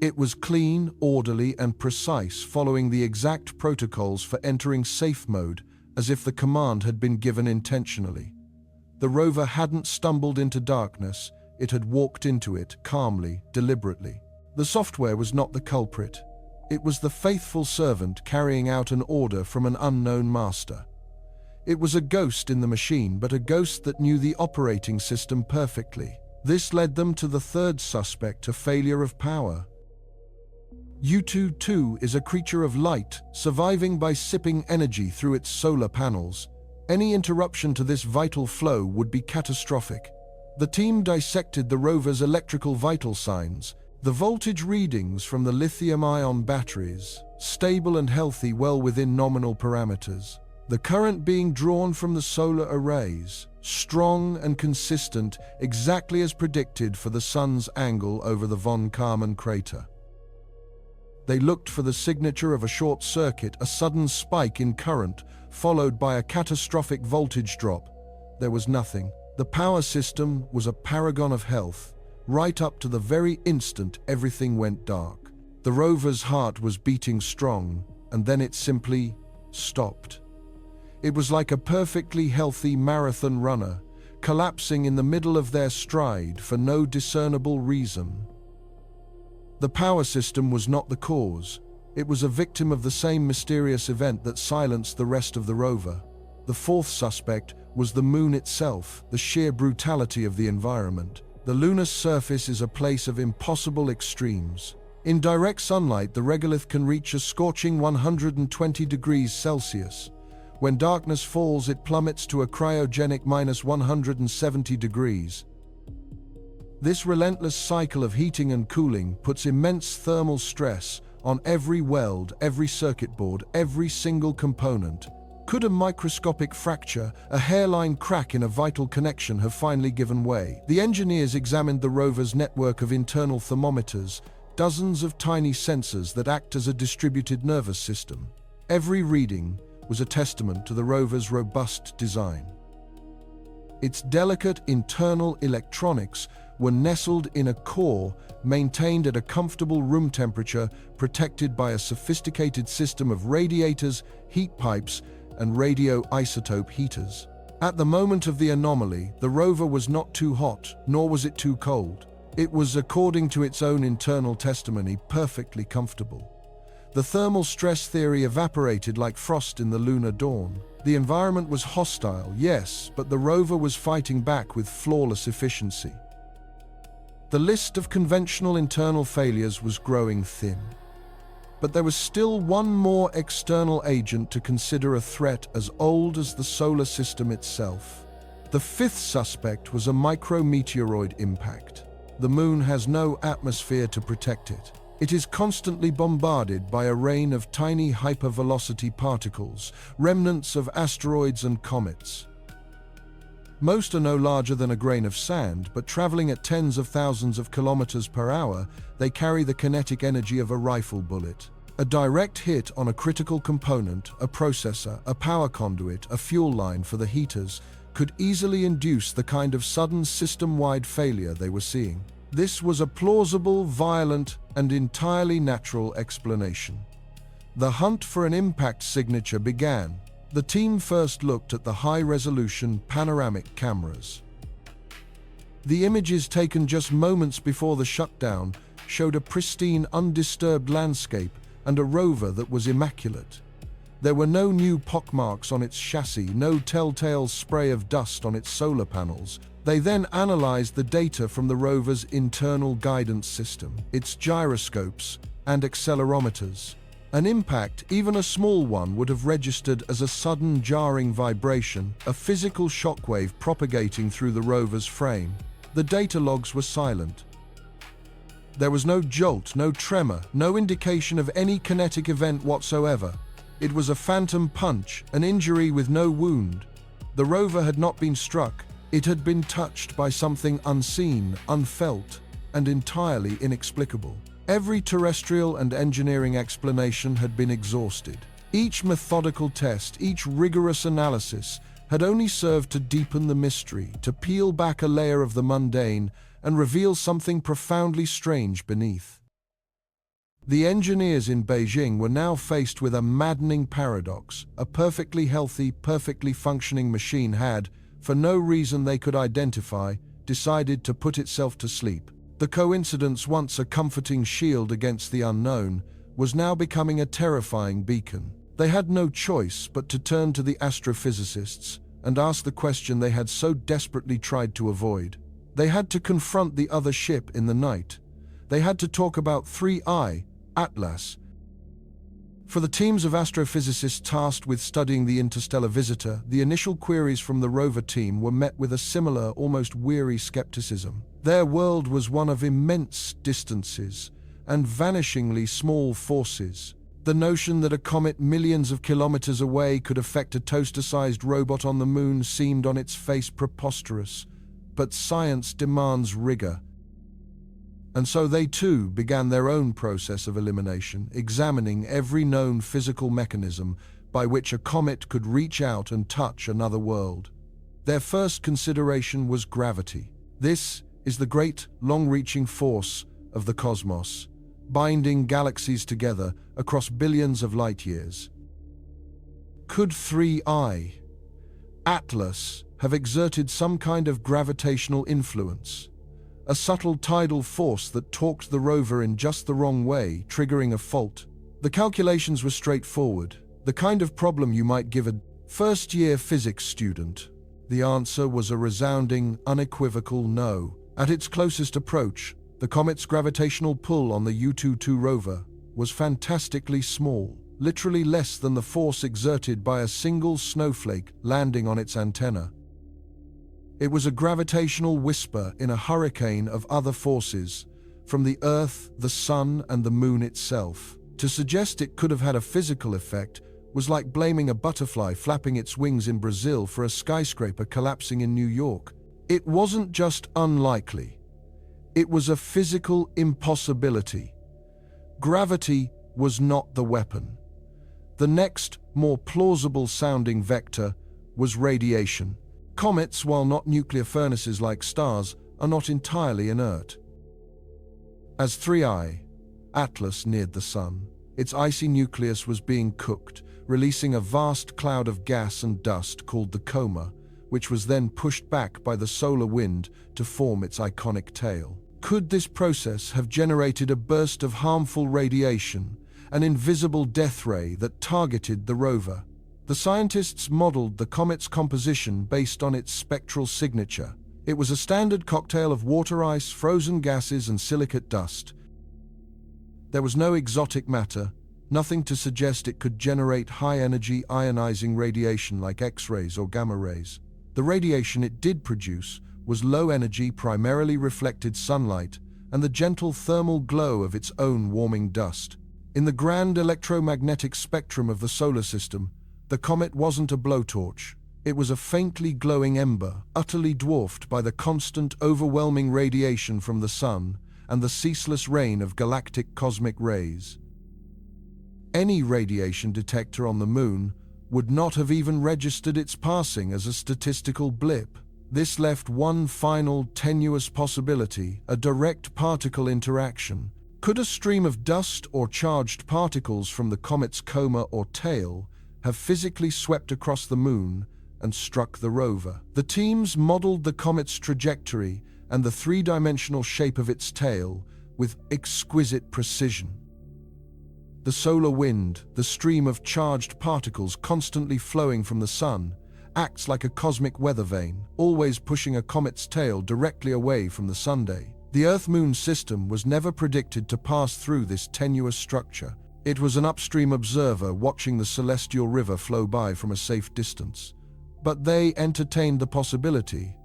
It was clean, orderly, and precise, following the exact protocols for entering safe mode, as if the command had been given intentionally. The rover hadn't stumbled into darkness. It had walked into it, calmly, deliberately. The software was not the culprit. It was the faithful servant carrying out an order from an unknown master. It was a ghost in the machine, but a ghost that knew the operating system perfectly. This led them to the third suspect, a failure of power. U-22 is a creature of light, surviving by sipping energy through its solar panels. Any interruption to this vital flow would be catastrophic. The team dissected the rover's electrical vital signs, the voltage readings from the lithium-ion batteries, stable and healthy, well within nominal parameters. The current being drawn from the solar arrays, strong and consistent, exactly as predicted for the sun's angle over the von Karman crater. They looked for the signature of a short circuit, a sudden spike in current, followed by a catastrophic voltage drop. There was nothing. The power system was a paragon of health, right up to the very instant everything went dark. The rover's heart was beating strong, and then it simply stopped. It was like a perfectly healthy marathon runner, collapsing in the middle of their stride for no discernible reason. The power system was not the cause. It was a victim of the same mysterious event that silenced the rest of the rover. The fourth suspect was the moon itself, the sheer brutality of the environment. The lunar surface is a place of impossible extremes. In direct sunlight, the regolith can reach a scorching 120 degrees Celsius. When darkness falls, it plummets to a cryogenic -170 degrees. This relentless cycle of heating and cooling puts immense thermal stress on every weld, every circuit board, every single component. Could a microscopic fracture, a hairline crack in a vital connection have finally given way? The engineers examined the rover's network of internal thermometers, dozens of tiny sensors that act as a distributed nervous system. Every reading was a testament to the rover's robust design. Its delicate internal electronics were nestled in a core maintained at a comfortable room temperature, protected by a sophisticated system of radiators, heat pipes, and radioisotope heaters. At the moment of the anomaly, the rover was not too hot, nor was it too cold. It was, according to its own internal testimony, perfectly comfortable. The thermal stress theory evaporated like frost in the lunar dawn. The environment was hostile, yes, but the rover was fighting back with flawless efficiency. The list of conventional internal failures was growing thin. But there was still one more external agent to consider, a threat as old as the solar system itself. The fifth suspect was a micrometeoroid impact. The moon has no atmosphere to protect it. It is constantly bombarded by a rain of tiny hypervelocity particles, remnants of asteroids and comets. Most are no larger than a grain of sand, but traveling at tens of thousands of kilometers per hour, they carry the kinetic energy of a rifle bullet. A direct hit on a critical component, a processor, a power conduit, a fuel line for the heaters, could easily induce the kind of sudden system-wide failure they were seeing. This was a plausible, violent, and entirely natural explanation. The hunt for an impact signature began. The team first looked at the high-resolution panoramic cameras. The images taken just moments before the shutdown showed a pristine, undisturbed landscape and a rover that was immaculate. There were no new pockmarks on its chassis, no telltale spray of dust on its solar panels. They then analyzed the data from the rover's internal guidance system, its gyroscopes and accelerometers. An impact, even a small one, would have registered as a sudden jarring vibration, a physical shockwave propagating through the rover's frame. The data logs were silent. There was no jolt, no tremor, no indication of any kinetic event whatsoever. It was a phantom punch, an injury with no wound. The rover had not been struck. It had been touched by something unseen, unfelt, and entirely inexplicable. Every terrestrial and engineering explanation had been exhausted. Each methodical test, each rigorous analysis had only served to deepen the mystery, to peel back a layer of the mundane and reveal something profoundly strange beneath. The engineers in Beijing were now faced with a maddening paradox. A perfectly healthy, perfectly functioning machine had, for no reason they could identify, decided to put itself to sleep. The coincidence, once a comforting shield against the unknown, was now becoming a terrifying beacon. They had no choice but to turn to the astrophysicists and ask the question they had so desperately tried to avoid. They had to confront the other ship in the night. They had to talk about 3I, Atlas. For the teams of astrophysicists tasked with studying the interstellar visitor, the initial queries from the rover team were met with a similar, almost weary skepticism. Their world was one of immense distances and vanishingly small forces. The notion that a comet millions of kilometers away could affect a toaster-sized robot on the moon seemed on its face preposterous. But science demands rigor. And so they too began their own process of elimination, examining every known physical mechanism by which a comet could reach out and touch another world. Their first consideration was gravity. This is the great, long-reaching force of the cosmos, binding galaxies together across billions of light-years. Could 3I, Atlas, have exerted some kind of gravitational influence? A subtle tidal force that torqued the rover in just the wrong way, triggering a fault? The calculations were straightforward, the kind of problem you might give a first-year physics student. The answer was a resounding, unequivocal no. At its closest approach, the comet's gravitational pull on the U-22 rover was fantastically small, literally less than the force exerted by a single snowflake landing on its antenna. It was a gravitational whisper in a hurricane of other forces, from the Earth, the Sun, and the Moon itself. To suggest it could have had a physical effect was like blaming a butterfly flapping its wings in Brazil for a skyscraper collapsing in New York. It wasn't just unlikely. It was a physical impossibility. Gravity was not the weapon. The next, more plausible-sounding vector was radiation. Comets, while not nuclear furnaces like stars, are not entirely inert. As 3I, Atlas, neared the Sun, its icy nucleus was being cooked, releasing a vast cloud of gas and dust called the coma, which was then pushed back by the solar wind to form its iconic tail. Could this process have generated a burst of harmful radiation, an invisible death ray that targeted the rover? The scientists modeled the comet's composition based on its spectral signature. It was a standard cocktail of water ice, frozen gases, and silicate dust. There was no exotic matter, nothing to suggest it could generate high-energy ionizing radiation like X-rays or gamma rays. The radiation it did produce was low-energy, primarily reflected sunlight, and the gentle thermal glow of its own warming dust. In the grand electromagnetic spectrum of the solar system, the comet wasn't a blowtorch. It was a faintly glowing ember, utterly dwarfed by the constant, overwhelming radiation from the sun and the ceaseless rain of galactic cosmic rays. Any radiation detector on the Moon would not have even registered its passing as a statistical blip. This left one final, tenuous possibility: a direct particle interaction. Could a stream of dust or charged particles from the comet's coma or tail have physically swept across the Moon and struck the rover? The teams modeled the comet's trajectory and the three-dimensional shape of its tail with exquisite precision. The solar wind, the stream of charged particles constantly flowing from the sun, acts like a cosmic weather vane, always pushing a comet's tail directly away from the sunday. The Earth-Moon system was never predicted to pass through this tenuous structure. It was an upstream observer watching the celestial river flow by from a safe distance. But they entertained the possibility.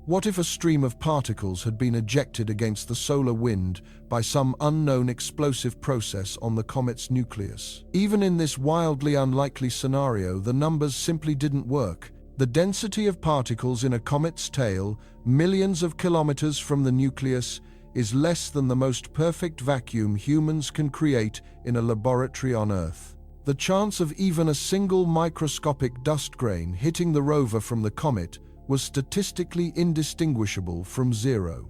What if a stream of particles had been ejected against the solar wind by some unknown explosive process on the comet's nucleus? Even in this wildly unlikely scenario, the numbers simply didn't work. The density of particles in a comet's tail, millions of kilometers from the nucleus, is less than the most perfect vacuum humans can create in a laboratory on Earth. The chance of even a single microscopic dust grain hitting the rover from the comet was statistically indistinguishable from zero.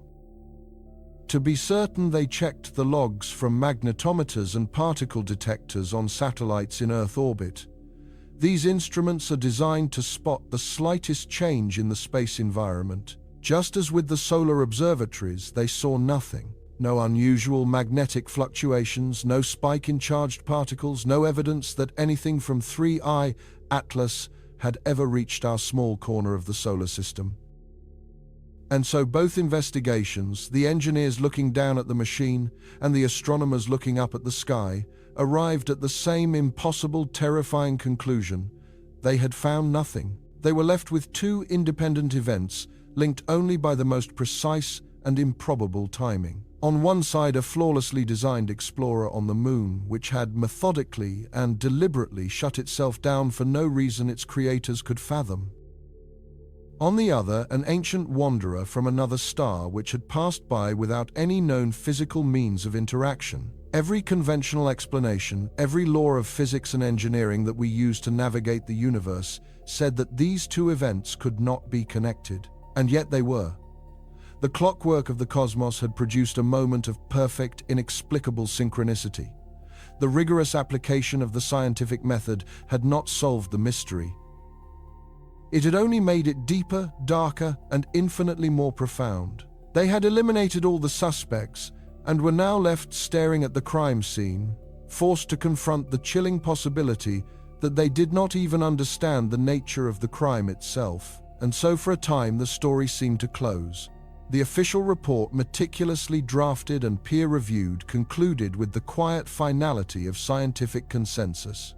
To be certain, they checked the logs from magnetometers and particle detectors on satellites in Earth orbit. These instruments are designed to spot the slightest change in the space environment. Just as with the solar observatories, they saw nothing. No unusual magnetic fluctuations, no spike in charged particles, no evidence that anything from 3I, Atlas, had ever reached our small corner of the solar system. And so both investigations, the engineers looking down at the machine and the astronomers looking up at the sky, arrived at the same impossible, terrifying conclusion. They had found nothing. They were left with two independent events, linked only by the most precise and improbable timing. On one side, a flawlessly designed explorer on the Moon, which had methodically and deliberately shut itself down for no reason its creators could fathom. On the other, an ancient wanderer from another star which had passed by without any known physical means of interaction. Every conventional explanation, every law of physics and engineering that we use to navigate the universe said that these two events could not be connected. And yet they were. The clockwork of the cosmos had produced a moment of perfect, inexplicable synchronicity. The rigorous application of the scientific method had not solved the mystery. It had only made it deeper, darker, and infinitely more profound. They had eliminated all the suspects and were now left staring at the crime scene, forced to confront the chilling possibility that they did not even understand the nature of the crime itself. And so for a time the story seemed to close. The official report, meticulously drafted and peer-reviewed, concluded with the quiet finality of scientific consensus.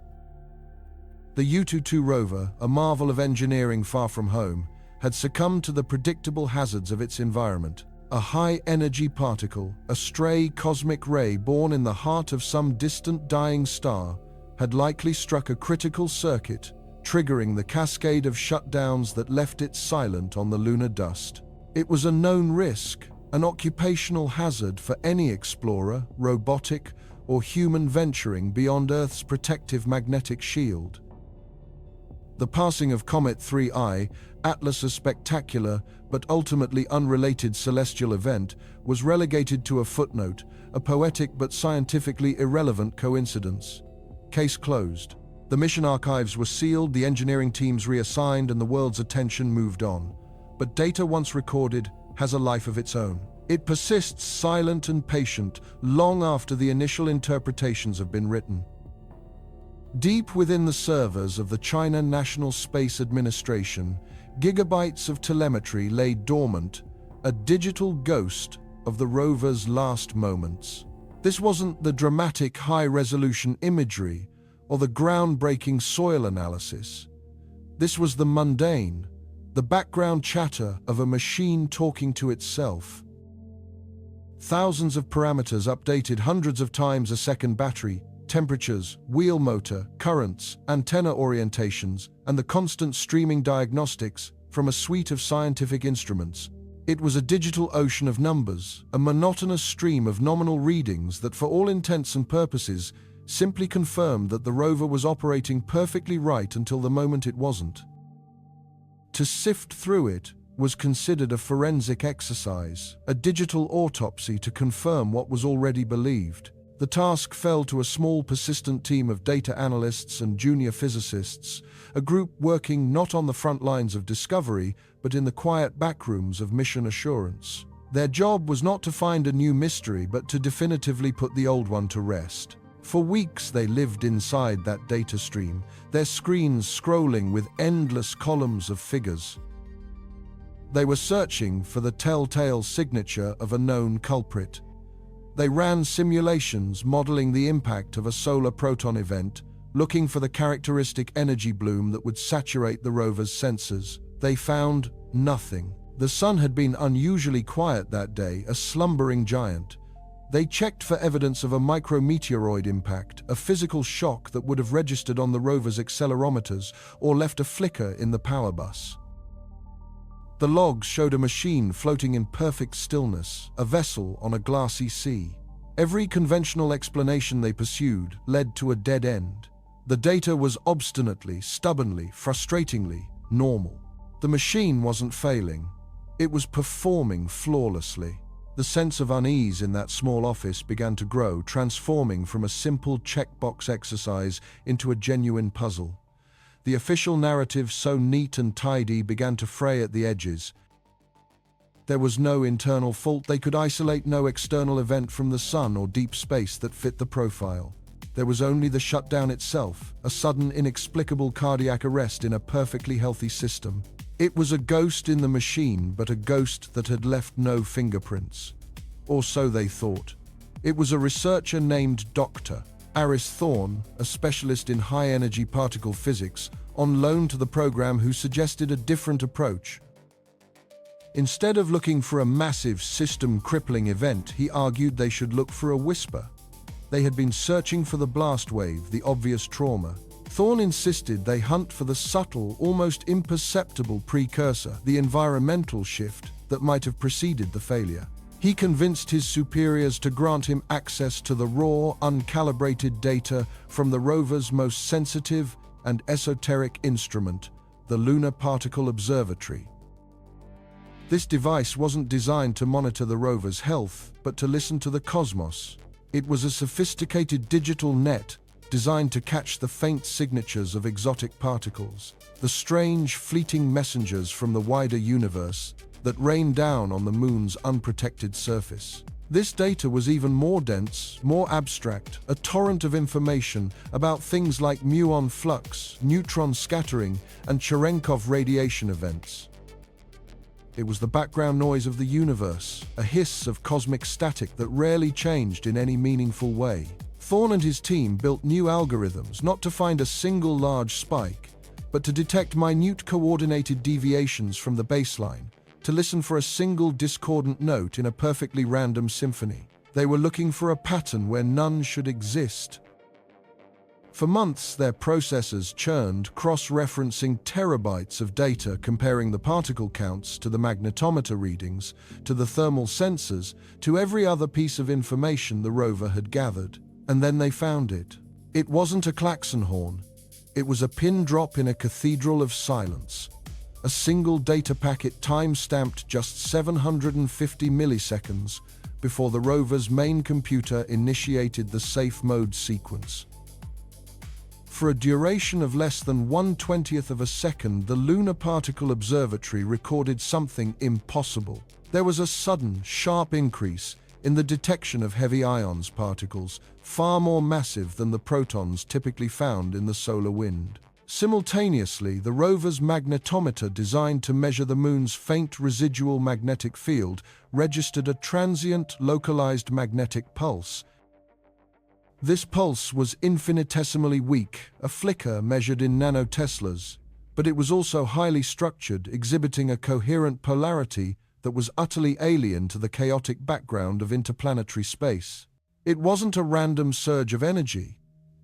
The U-22 rover, a marvel of engineering far from home, had succumbed to the predictable hazards of its environment. A high-energy particle, a stray cosmic ray born in the heart of some distant dying star, had likely struck a critical circuit, triggering the cascade of shutdowns that left it silent on the lunar dust. It was a known risk, an occupational hazard for any explorer, robotic or human venturing beyond Earth's protective magnetic shield. The passing of Comet 3I, Atlas's spectacular but ultimately unrelated celestial event, was relegated to a footnote, a poetic but scientifically irrelevant coincidence. Case closed. The mission archives were sealed, the engineering teams reassigned, and the world's attention moved on. But data once recorded has a life of its own. It persists silent and patient long after the initial interpretations have been written. Deep within the servers of the China National Space Administration, gigabytes of telemetry lay dormant, a digital ghost of the rover's last moments. This wasn't the dramatic high-resolution imagery or the groundbreaking soil analysis. This was the mundane, the background chatter of a machine talking to itself. Thousands of parameters updated hundreds of times a second: battery, temperatures, wheel motor, currents, antenna orientations, and the constant streaming diagnostics from a suite of scientific instruments. It was a digital ocean of numbers, a monotonous stream of nominal readings that, for all intents and purposes, simply confirmed that the rover was operating perfectly right until the moment it wasn't. To sift through it was considered a forensic exercise, a digital autopsy to confirm what was already believed. The task fell to a small, persistent team of data analysts and junior physicists, a group working not on the front lines of discovery, but in the quiet backrooms of mission assurance. Their job was not to find a new mystery, but to definitively put the old one to rest. For weeks they lived inside that data stream, their screens scrolling with endless columns of figures. They were searching for the telltale signature of a known culprit. They ran simulations modeling the impact of a solar proton event, looking for the characteristic energy bloom that would saturate the rover's sensors. They found nothing. The sun had been unusually quiet that day, a slumbering giant. They checked for evidence of a micrometeoroid impact, a physical shock that would have registered on the rover's accelerometers or left a flicker in the power bus. The logs showed a machine floating in perfect stillness, a vessel on a glassy sea. Every conventional explanation they pursued led to a dead end. The data was obstinately, stubbornly, frustratingly normal. The machine wasn't failing. It was performing flawlessly. The sense of unease in that small office began to grow, transforming from a simple checkbox exercise into a genuine puzzle. The official narrative, so neat and tidy, began to fray at the edges. There was no internal fault. They could isolate no external event from the sun or deep space that fit the profile. There was only the shutdown itself, a sudden, inexplicable cardiac arrest in a perfectly healthy system. It was a ghost in the machine, but a ghost that had left no fingerprints. Or so they thought. It was a researcher named Dr. Aris Thorne, a specialist in high-energy particle physics, on loan to the program, who suggested a different approach. Instead of looking for a massive, system-crippling event, he argued they should look for a whisper. They had been searching for the blast wave, the obvious trauma. Thorne insisted they hunt for the subtle, almost imperceptible precursor, the environmental shift that might have preceded the failure. He convinced his superiors to grant him access to the raw, uncalibrated data from the rover's most sensitive and esoteric instrument, the Lunar Particle Observatory. This device wasn't designed to monitor the rover's health, but to listen to the cosmos. It was a sophisticated digital net designed to catch the faint signatures of exotic particles, the strange, fleeting messengers from the wider universe that rain down on the moon's unprotected surface. This data was even more dense, more abstract, a torrent of information about things like muon flux, neutron scattering, and Cherenkov radiation events. It was the background noise of the universe, a hiss of cosmic static that rarely changed in any meaningful way. Thorne and his team built new algorithms not to find a single large spike, but to detect minute coordinated deviations from the baseline, to listen for a single discordant note in a perfectly random symphony. They were looking for a pattern where none should exist. For months, their processors churned, cross-referencing terabytes of data comparing the particle counts to the magnetometer readings, to the thermal sensors, to every other piece of information the rover had gathered. And then they found it. It wasn't a klaxon horn. It was a pin drop in a cathedral of silence. A single data packet time-stamped just 750 milliseconds before the rover's main computer initiated the safe mode sequence. For a duration of less than 1/20th of a second, the Lunar Particle Observatory recorded something impossible. There was a sudden, sharp increase in the detection of heavy ions particles, far more massive than the protons typically found in the solar wind. Simultaneously, the rover's magnetometer, designed to measure the moon's faint residual magnetic field, registered a transient, localized magnetic pulse. This pulse was infinitesimally weak, a flicker measured in nanoteslas, but it was also highly structured, exhibiting a coherent polarity that was utterly alien to the chaotic background of interplanetary space. It wasn't a random surge of energy.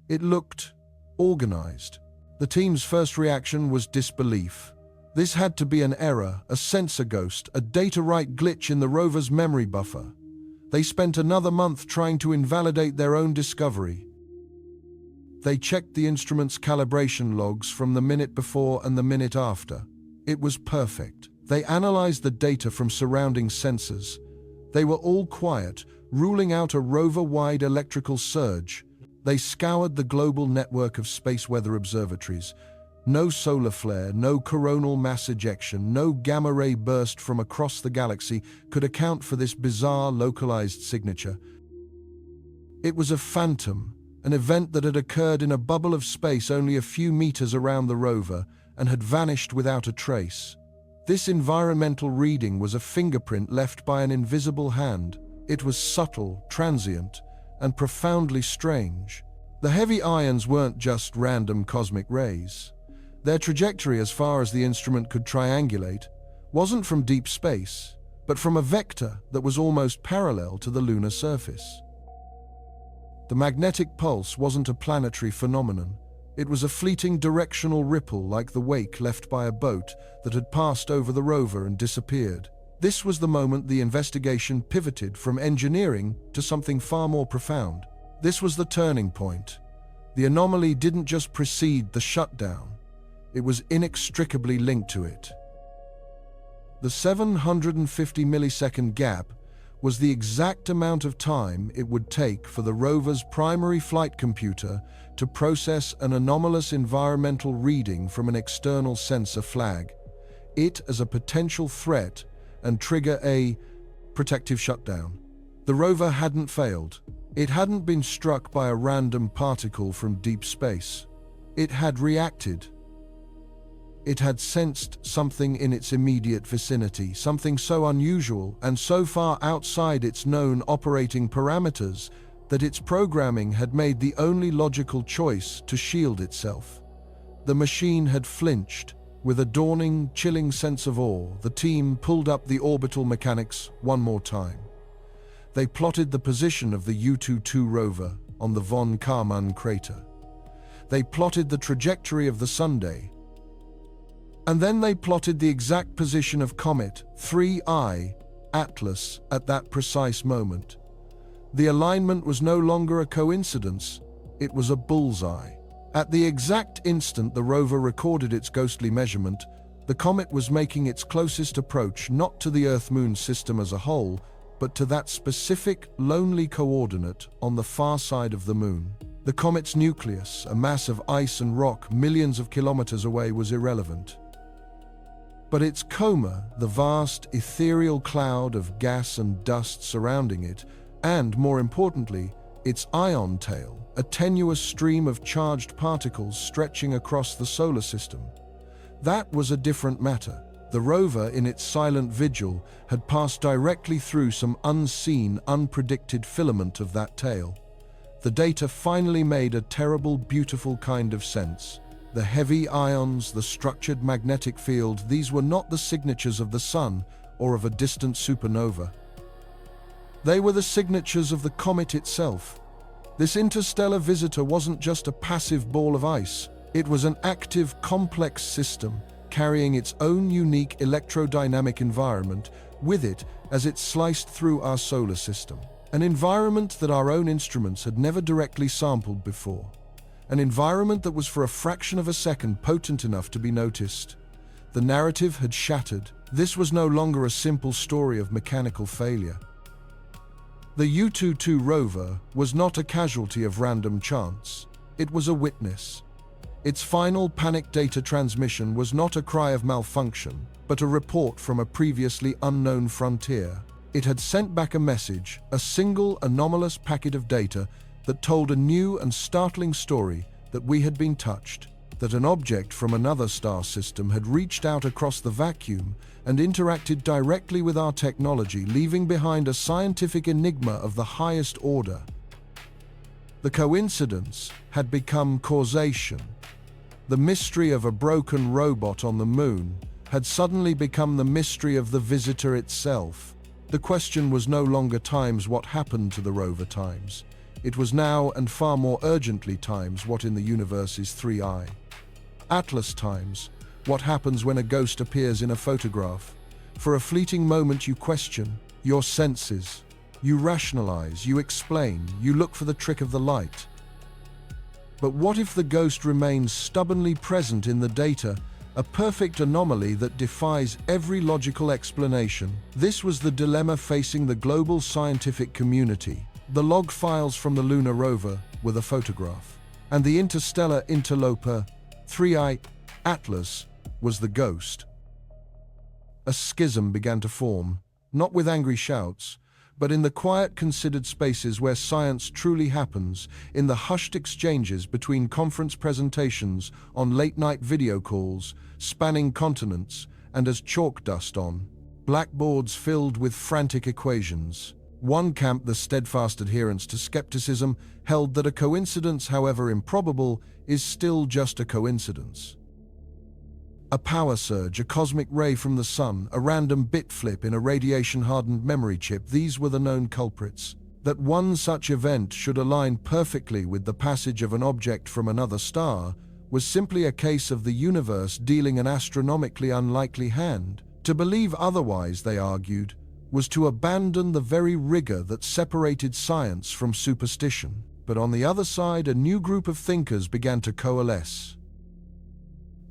It looked organized. The team's first reaction was disbelief. This had to be an error, a sensor ghost, a data write glitch in the rover's memory buffer. They spent another month trying to invalidate their own discovery. They checked the instrument's calibration logs from the minute before and the minute after. It was perfect. They analyzed the data from surrounding sensors. They were all quiet, ruling out a rover-wide electrical surge. They scoured the global network of space weather observatories. No solar flare, no coronal mass ejection, no gamma-ray burst from across the galaxy could account for this bizarre, localized signature. It was a phantom, an event that had occurred in a bubble of space only a few meters around the rover and had vanished without a trace. This environmental reading was a fingerprint left by an invisible hand. It was subtle, transient, and profoundly strange. The heavy ions weren't just random cosmic rays. Their trajectory, as far as the instrument could triangulate, wasn't from deep space, but from a vector that was almost parallel to the lunar surface. The magnetic pulse wasn't a planetary phenomenon. It was a fleeting directional ripple like the wake left by a boat that had passed over the rover and disappeared. This was the moment the investigation pivoted from engineering to something far more profound. This was the turning point. The anomaly didn't just precede the shutdown. It was inextricably linked to it. The 750 millisecond gap was the exact amount of time it would take for the rover's primary flight computer to process an anomalous environmental reading from an external sensor flag, it as a potential threat, and trigger a protective shutdown. The rover hadn't failed. It hadn't been struck by a random particle from deep space. It had reacted. It had sensed something in its immediate vicinity, something so unusual and so far outside its known operating parameters that its programming had made the only logical choice to shield itself. The machine had flinched. With a dawning, chilling sense of awe, the team pulled up the orbital mechanics one more time. They plotted the position of the U-22 rover on the von Karman crater. They plotted the trajectory of the Sunday. And then they plotted the exact position of Comet 3I, Atlas, at that precise moment. The alignment was no longer a coincidence, it was a bullseye. At the exact instant the rover recorded its ghostly measurement, the comet was making its closest approach not to the Earth-Moon system as a whole, but to that specific, lonely coordinate on the far side of the Moon. The comet's nucleus, a mass of ice and rock millions of kilometers away, was irrelevant. But its coma, the vast, ethereal cloud of gas and dust surrounding it, and, more importantly, its ion tail, a tenuous stream of charged particles stretching across the solar system. That was a different matter. The rover, in its silent vigil, had passed directly through some unseen, unpredicted filament of that tail. The data finally made a terrible, beautiful kind of sense. The heavy ions, the structured magnetic field, these were not the signatures of the sun or of a distant supernova. They were the signatures of the comet itself. This interstellar visitor wasn't just a passive ball of ice. It was an active, complex system, carrying its own unique electrodynamic environment with it as it sliced through our solar system. An environment that our own instruments had never directly sampled before. An environment that was for a fraction of a second potent enough to be noticed. The narrative had shattered. This was no longer a simple story of mechanical failure. The U-22 rover was not a casualty of random chance. It was a witness. Its final panic data transmission was not a cry of malfunction, but a report from a previously unknown frontier. It had sent back a message, a single anomalous packet of data that told a new and startling story that we had been touched, that an object from another star system had reached out across the vacuum and interacted directly with our technology, leaving behind a scientific enigma of the highest order. The coincidence had become causation. The mystery of a broken robot on the Moon had suddenly become the mystery of the visitor itself. The question was no longer times what happened to the rover times. It was now, and far more urgently, times what in the universe is 3I. Atlas times, what happens when a ghost appears in a photograph. For a fleeting moment you question your senses. You rationalize, you explain, you look for the trick of the light. But what if the ghost remains stubbornly present in the data, a perfect anomaly that defies every logical explanation? This was the dilemma facing the global scientific community. The log files from the Lunar rover were the photograph, and the interstellar interloper 3I Atlas was the ghost. A schism began to form, not with angry shouts, but in the quiet, considered spaces where science truly happens, in the hushed exchanges between conference presentations, on late-night video calls, spanning continents, and as chalk dust on blackboards filled with frantic equations. One camp, the steadfast adherents to skepticism, held that a coincidence, however improbable, is still just a coincidence. A power surge, a cosmic ray from the sun, a random bit flip in a radiation-hardened memory chip, these were the known culprits. That one such event should align perfectly with the passage of an object from another star was simply a case of the universe dealing an astronomically unlikely hand. To believe otherwise, they argued, was to abandon the very rigor that separated science from superstition. But on the other side, a new group of thinkers began to coalesce.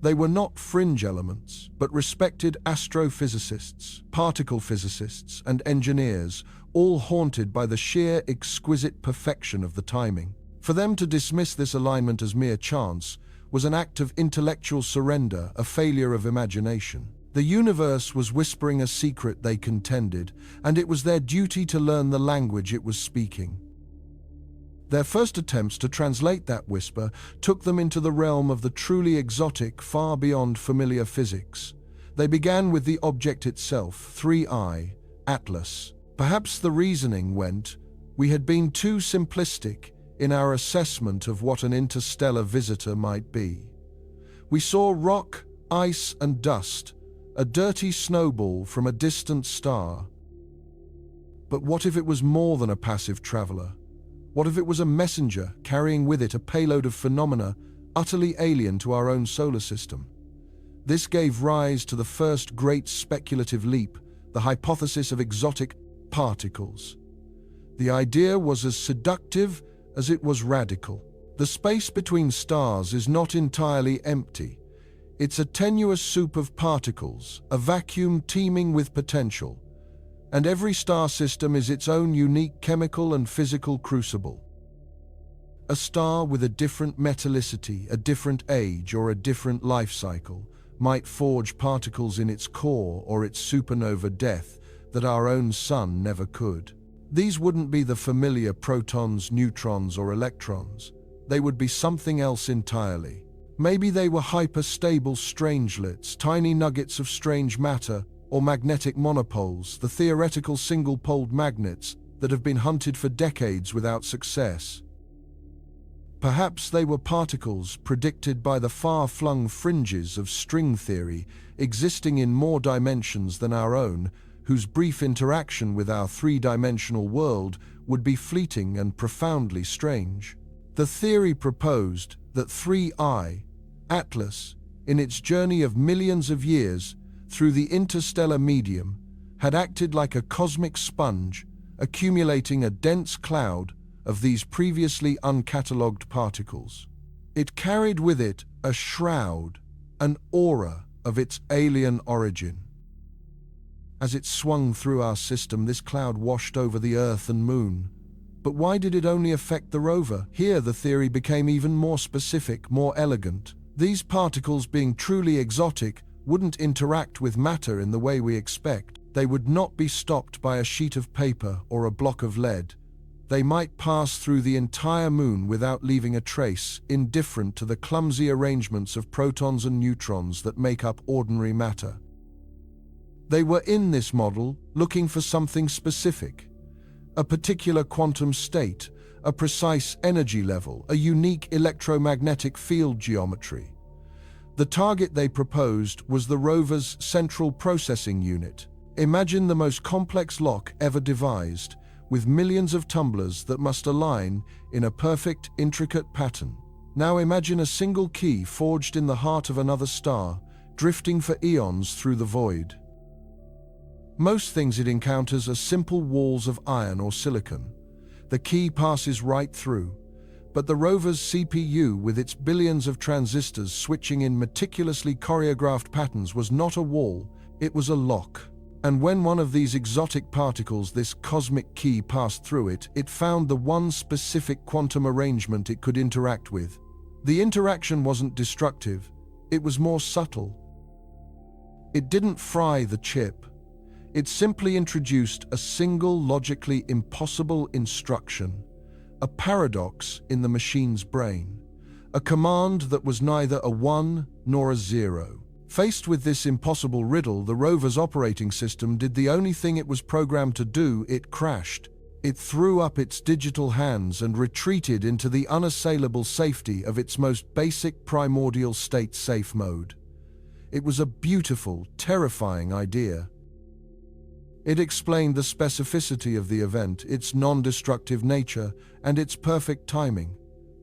They were not fringe elements, but respected astrophysicists, particle physicists, and engineers, all haunted by the sheer exquisite perfection of the timing. For them to dismiss this alignment as mere chance was an act of intellectual surrender, a failure of imagination. The universe was whispering a secret, they contended, and it was their duty to learn the language it was speaking. Their first attempts to translate that whisper took them into the realm of the truly exotic, far beyond familiar physics. They began with the object itself, 3I, Atlas. Perhaps the reasoning went, we had been too simplistic in our assessment of what an interstellar visitor might be. We saw rock, ice, and dust, a dirty snowball from a distant star. But what if it was more than a passive traveler? What if it was a messenger carrying with it a payload of phenomena utterly alien to our own solar system. This gave rise to the first great speculative leap, the hypothesis of exotic particles. The idea was as seductive as it was radical. The space between stars is not entirely empty. It's a tenuous soup of particles, a vacuum teeming with potential. And every star system is its own unique chemical and physical crucible. A star with a different metallicity, a different age, or a different life cycle might forge particles in its core or its supernova death that our own sun never could. These wouldn't be the familiar protons, neutrons, or electrons. They would be something else entirely. Maybe they were hyper-stable strangelets, tiny nuggets of strange matter, or magnetic monopoles, the theoretical single-poled magnets that have been hunted for decades without success. Perhaps they were particles predicted by the far-flung fringes of string theory existing in more dimensions than our own, whose brief interaction with our three-dimensional world would be fleeting and profoundly strange. The theory proposed that 3I, Atlas, in its journey of millions of years through the interstellar medium, had acted like a cosmic sponge, accumulating a dense cloud of these previously uncatalogued particles. It carried with it a shroud, an aura of its alien origin. As it swung through our system, this cloud washed over the Earth and Moon. But why did it only affect the rover? Here the theory became even more specific, more elegant. These particles, being truly exotic, wouldn't interact with matter in the way we expect. They would not be stopped by a sheet of paper or a block of lead. They might pass through the entire Moon without leaving a trace, indifferent to the clumsy arrangements of protons and neutrons that make up ordinary matter. They were in this model looking for something specific, a particular quantum state, a precise energy level, a unique electromagnetic field geometry. The target they proposed was the rover's central processing unit. Imagine the most complex lock ever devised, with millions of tumblers that must align in a perfect, intricate pattern. Now imagine a single key forged in the heart of another star, drifting for eons through the void. Most things it encounters are simple walls of iron or silicon. The key passes right through, but the rover's CPU, with its billions of transistors switching in meticulously choreographed patterns, was not a wall, it was a lock. And when one of these exotic particles, this cosmic key, passed through it, it found the one specific quantum arrangement it could interact with. The interaction wasn't destructive, it was more subtle. It didn't fry the chip. It simply introduced a single logically impossible instruction, a paradox in the machine's brain, a command that was neither a 1 nor a 0. Faced with this impossible riddle, the rover's operating system did the only thing it was programmed to do: it crashed. It threw up its digital hands and retreated into the unassailable safety of its most basic primordial state, safe mode. It was a beautiful, terrifying idea. It explained the specificity of the event, its non-destructive nature, and its perfect timing.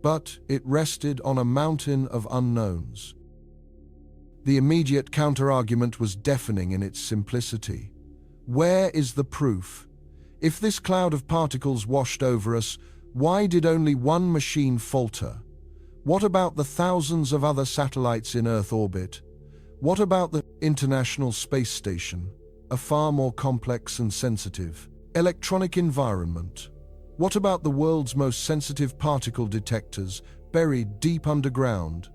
But it rested on a mountain of unknowns. The immediate counter-argument was deafening in its simplicity. Where is the proof? If this cloud of particles washed over us, why did only one machine falter? What about the thousands of other satellites in Earth orbit? What about the International Space Station, a far more complex and sensitive electronic environment? What about the world's most sensitive particle detectors, buried deep underground,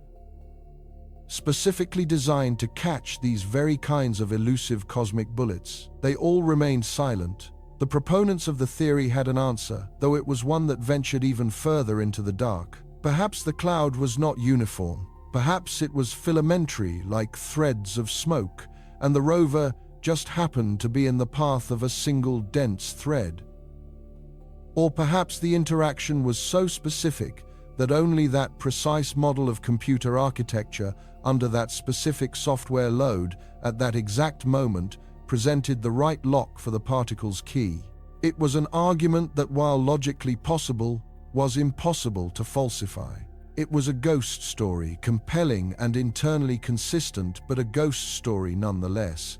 specifically designed to catch these very kinds of elusive cosmic bullets? They all remained silent. The proponents of the theory had an answer, though it was one that ventured even further into the dark. Perhaps the cloud was not uniform. Perhaps it was filamentary, like threads of smoke, and the rover just happened to be in the path of a single dense thread. Or perhaps the interaction was so specific that only that precise model of computer architecture, under that specific software load, at that exact moment, presented the right lock for the particle's key. It was an argument that, while logically possible, was impossible to falsify. It was a ghost story, compelling and internally consistent, but a ghost story nonetheless.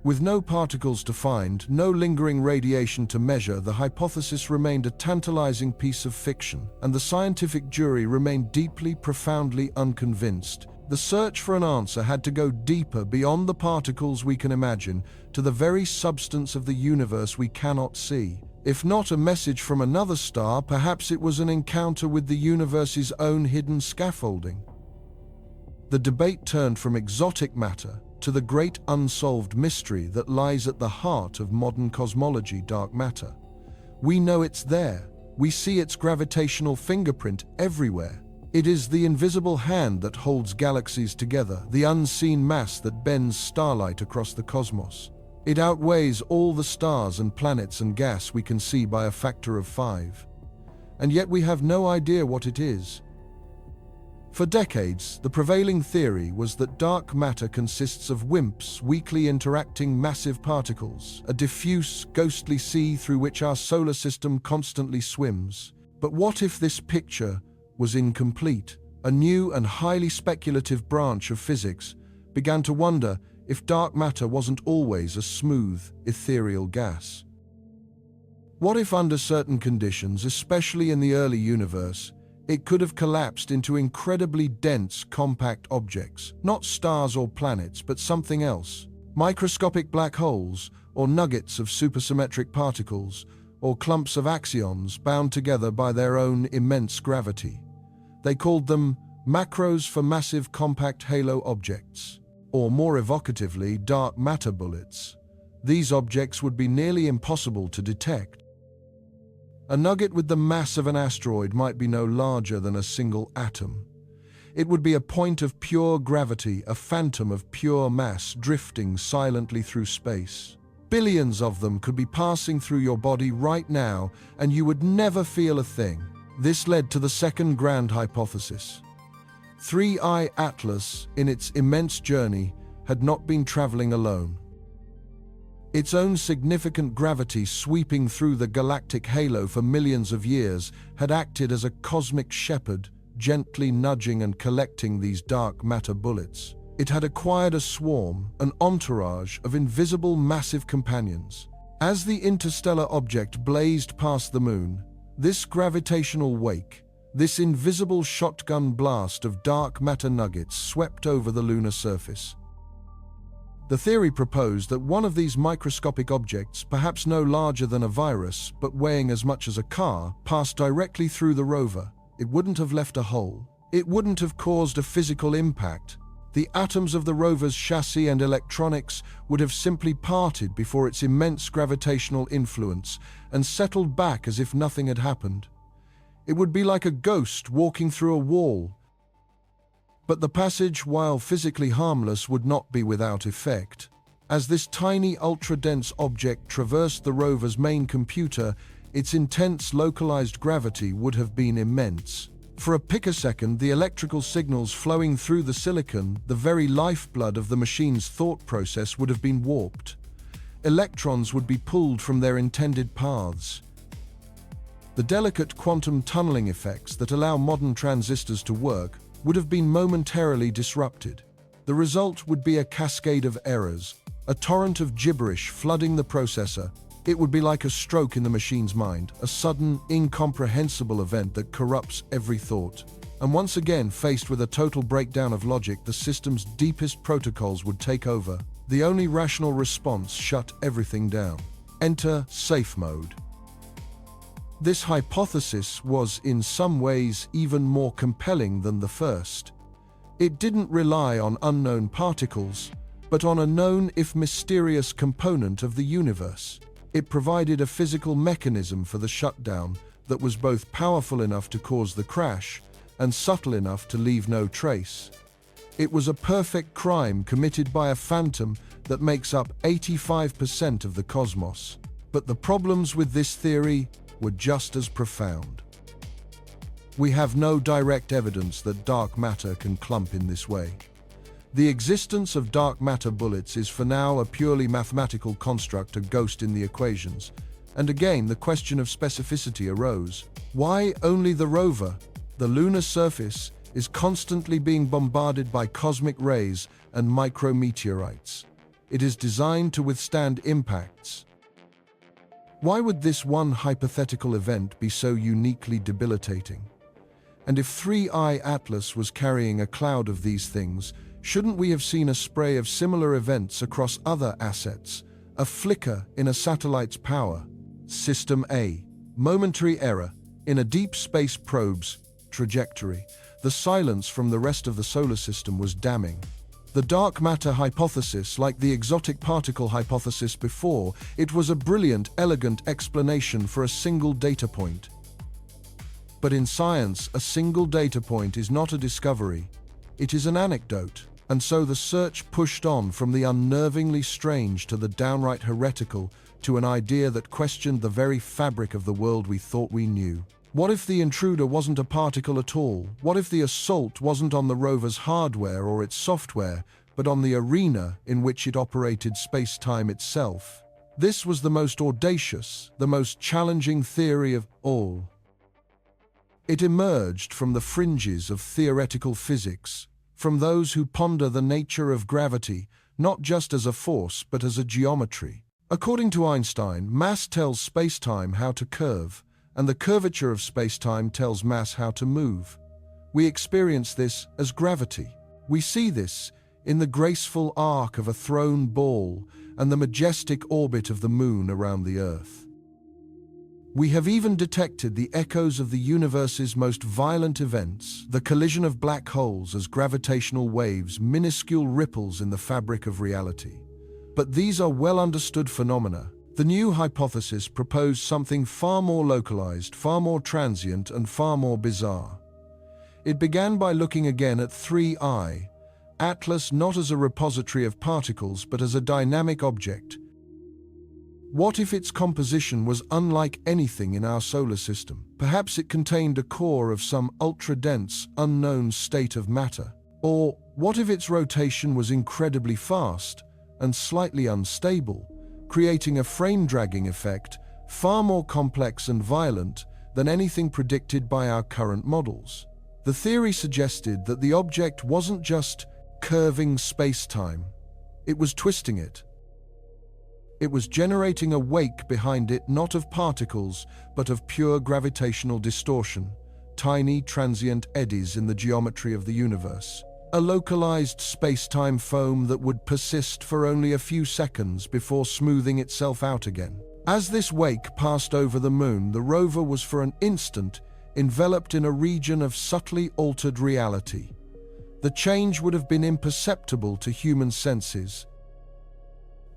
With no particles to find, no lingering radiation to measure, the hypothesis remained a tantalizing piece of fiction, and the scientific jury remained deeply, profoundly unconvinced. The search for an answer had to go deeper, beyond the particles we can imagine, to the very substance of the universe we cannot see. If not a message from another star, perhaps it was an encounter with the universe's own hidden scaffolding. The debate turned from exotic matter to the great unsolved mystery that lies at the heart of modern cosmology: dark matter. We know it's there. We see its gravitational fingerprint everywhere. It is the invisible hand that holds galaxies together, the unseen mass that bends starlight across the cosmos. It outweighs all the stars and planets and gas we can see by a factor of 5. And yet we have no idea what it is. For decades, the prevailing theory was that dark matter consists of WIMPs, weakly interacting massive particles, a diffuse, ghostly sea through which our solar system constantly swims. But what if this picture was incomplete? A new and highly speculative branch of physics began to wonder if dark matter wasn't always a smooth, ethereal gas. What if under certain conditions, especially in the early universe, it could have collapsed into incredibly dense, compact objects, not stars or planets, but something else? Microscopic black holes, or nuggets of supersymmetric particles, or clumps of axions bound together by their own immense gravity. They called them macros for massive compact halo objects, or more evocatively, dark matter bullets. These objects would be nearly impossible to detect. A nugget with the mass of an asteroid might be no larger than a single atom. It would be a point of pure gravity, a phantom of pure mass drifting silently through space. Billions of them could be passing through your body right now, and you would never feel a thing. This led to the second grand hypothesis. 3I Atlas, in its immense journey, had not been traveling alone. Its own significant gravity sweeping through the galactic halo for millions of years had acted as a cosmic shepherd, gently nudging and collecting these dark matter bullets. It had acquired a swarm, an entourage of invisible massive companions. As the interstellar object blazed past the moon, this gravitational wake, this invisible shotgun blast of dark matter nuggets swept over the lunar surface. The theory proposed that one of these microscopic objects, perhaps no larger than a virus, but weighing as much as a car, passed directly through the rover. It wouldn't have left a hole. It wouldn't have caused a physical impact. The atoms of the rover's chassis and electronics would have simply parted before its immense gravitational influence and settled back as if nothing had happened. It would be like a ghost walking through a wall. But the passage, while physically harmless, would not be without effect. As this tiny ultra-dense object traversed the rover's main computer, its intense localized gravity would have been immense. For a picosecond, the electrical signals flowing through the silicon, the very lifeblood of the machine's thought process, would have been warped. Electrons would be pulled from their intended paths. The delicate quantum tunneling effects that allow modern transistors to work would have been momentarily disrupted. The result would be a cascade of errors, a torrent of gibberish flooding the processor. It would be like a stroke in the machine's mind, a sudden, incomprehensible event that corrupts every thought. And once again, faced with a total breakdown of logic, the system's deepest protocols would take over. The only rational response shut everything down. Enter safe mode. This hypothesis was, in some ways, even more compelling than the first. It didn't rely on unknown particles, but on a known, if mysterious, component of the universe. It provided a physical mechanism for the shutdown that was both powerful enough to cause the crash and subtle enough to leave no trace. It was a perfect crime committed by a phantom that makes up 85% of the cosmos. But the problems with this theory were just as profound. We have no direct evidence that dark matter can clump in this way. The existence of dark matter bullets is for now a purely mathematical construct, a ghost in the equations. And again, the question of specificity arose. Why only the rover? The lunar surface is constantly being bombarded by cosmic rays and micrometeorites. It is designed to withstand impacts. Why would this one hypothetical event be so uniquely debilitating? And if 3I Atlas was carrying a cloud of these things, shouldn't we have seen a spray of similar events across other assets? A flicker in a satellite's power. System A. Momentary error in a deep space probe's trajectory. The silence from the rest of the solar system was damning. The dark matter hypothesis, like the exotic particle hypothesis before, it was a brilliant, elegant explanation for a single data point. But in science, a single data point is not a discovery. It is an anecdote. And so the search pushed on from the unnervingly strange to the downright heretical, to an idea that questioned the very fabric of the world we thought we knew. What if the intruder wasn't a particle at all? What if the assault wasn't on the rover's hardware or its software, but on the arena in which it operated space-time itself? This was the most audacious, the most challenging theory of all. It emerged from the fringes of theoretical physics, from those who ponder the nature of gravity, not just as a force, but as a geometry. According to Einstein, mass tells space-time how to curve, and the curvature of space-time tells mass how to move. We experience this as gravity. We see this in the graceful arc of a thrown ball and the majestic orbit of the moon around the Earth. We have even detected the echoes of the universe's most violent events, the collision of black holes as gravitational waves, minuscule ripples in the fabric of reality. But these are well-understood phenomena. The new hypothesis proposed something far more localized, far more transient, and far more bizarre. It began by looking again at 3I Atlas not as a repository of particles, but as a dynamic object. What if its composition was unlike anything in our solar system? Perhaps it contained a core of some ultra-dense, unknown state of matter. Or what if its rotation was incredibly fast and slightly unstable, creating a frame-dragging effect far more complex and violent than anything predicted by our current models? The theory suggested that the object wasn't just curving space-time, it was twisting it. It was generating a wake behind it, not of particles, but of pure gravitational distortion, tiny transient eddies in the geometry of the universe. A localized space-time foam that would persist for only a few seconds before smoothing itself out again. As this wake passed over the moon, the rover was for an instant enveloped in a region of subtly altered reality. The change would have been imperceptible to human senses.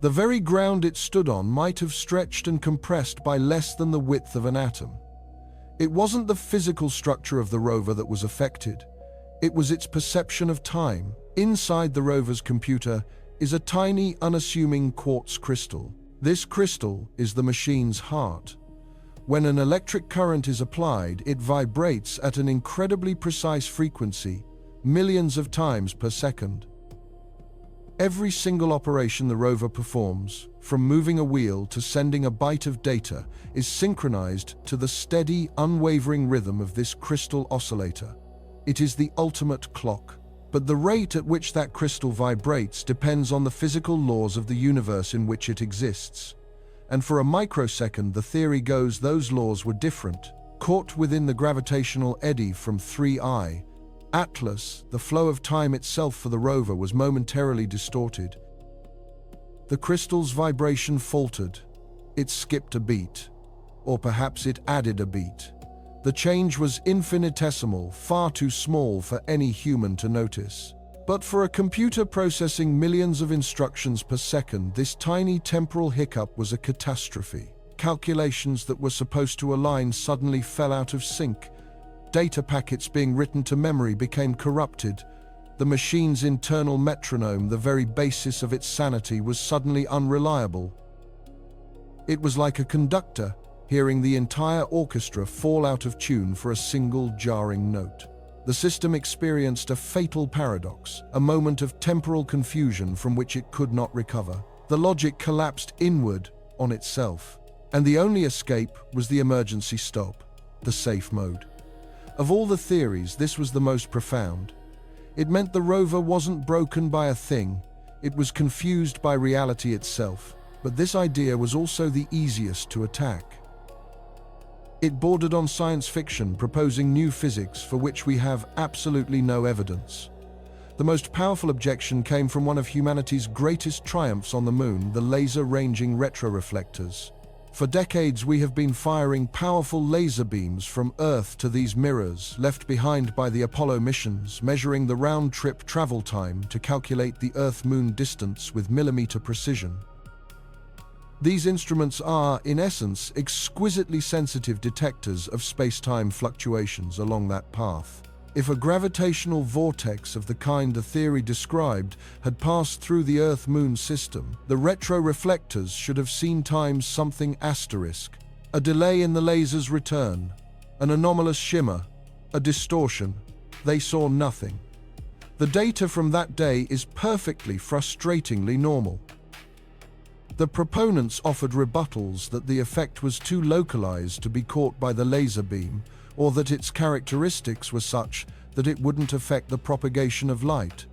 The very ground it stood on might have stretched and compressed by less than the width of an atom. It wasn't the physical structure of the rover that was affected. It was its perception of time. Inside the rover's computer is a tiny, unassuming quartz crystal. This crystal is the machine's heart. When an electric current is applied, it vibrates at an incredibly precise frequency, millions of times per second. Every single operation the rover performs, from moving a wheel to sending a byte of data, is synchronized to the steady, unwavering rhythm of this crystal oscillator. It is the ultimate clock. But the rate at which that crystal vibrates depends on the physical laws of the universe in which it exists. And for a microsecond, the theory goes those laws were different. Caught within the gravitational eddy from 3I Atlas, the flow of time itself for the rover was momentarily distorted. The crystal's vibration faltered. It skipped a beat. Or perhaps it added a beat. The change was infinitesimal, far too small for any human to notice. But for a computer processing millions of instructions per second, this tiny temporal hiccup was a catastrophe. Calculations that were supposed to align suddenly fell out of sync. Data packets being written to memory became corrupted. The machine's internal metronome, the very basis of its sanity, was suddenly unreliable. It was like a conductor hearing the entire orchestra fall out of tune for a single jarring note. The system experienced a fatal paradox, a moment of temporal confusion from which it could not recover. The logic collapsed inward on itself, and the only escape was the emergency stop, the safe mode. Of all the theories, this was the most profound. It meant the rover wasn't broken by a thing, it was confused by reality itself. But this idea was also the easiest to attack. It bordered on science fiction, proposing new physics for which we have absolutely no evidence. The most powerful objection came from one of humanity's greatest triumphs on the moon, the laser-ranging retroreflectors. For decades, we have been firing powerful laser beams from Earth to these mirrors, left behind by the Apollo missions, measuring the round-trip travel time to calculate the Earth-Moon distance with millimeter precision. These instruments are, in essence, exquisitely sensitive detectors of space-time fluctuations along that path. If a gravitational vortex of the kind the theory described had passed through the Earth-Moon system, the retroreflectors should have seen times something asterisk, a delay in the laser's return, an anomalous shimmer, a distortion. They saw nothing. The data from that day is perfectly frustratingly normal. The proponents offered rebuttals that the effect was too localized to be caught by the laser beam, or that its characteristics were such that it wouldn't affect the propagation of light.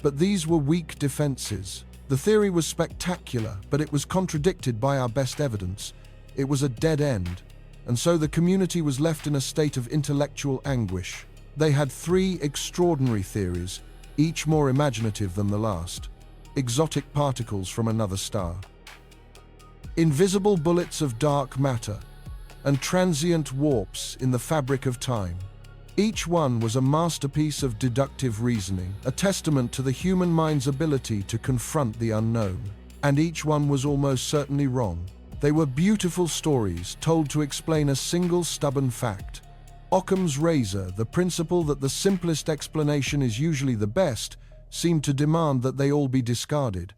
But these were weak defenses. The theory was spectacular, but it was contradicted by our best evidence. It was a dead end, and so the community was left in a state of intellectual anguish. They had three extraordinary theories, each more imaginative than the last. Exotic particles from another star, invisible bullets of dark matter, and transient warps in the fabric of time. Each one was a masterpiece of deductive reasoning, a testament to the human mind's ability to confront the unknown. And each one was almost certainly wrong. They were beautiful stories told to explain a single stubborn fact. Occam's razor, the principle that the simplest explanation is usually the best, seemed to demand that they all be discarded.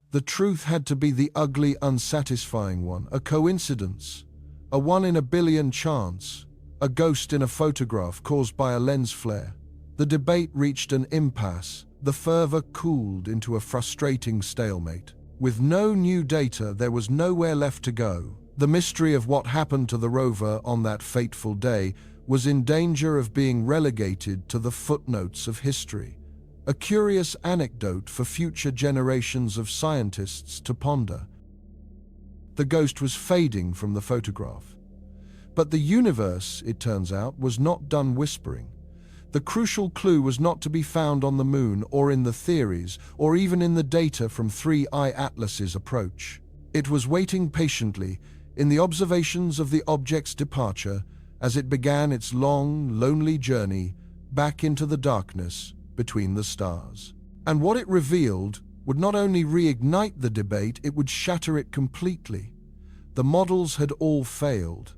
The truth had to be the ugly, unsatisfying one, a coincidence, a one in a billion chance, a ghost in a photograph caused by a lens flare. The debate reached an impasse. The fervor cooled into a frustrating stalemate. With no new data, there was nowhere left to go. The mystery of what happened to the rover on that fateful day was in danger of being relegated to the footnotes of history, a curious anecdote for future generations of scientists to ponder. The ghost was fading from the photograph. But the universe, it turns out, was not done whispering. The crucial clue was not to be found on the moon or in the theories or even in the data from 3I Atlas's approach. It was waiting patiently in the observations of the object's departure as it began its long, lonely journey back into the darkness between the stars. And what it revealed would not only reignite the debate, it would shatter it completely. The models had all failed.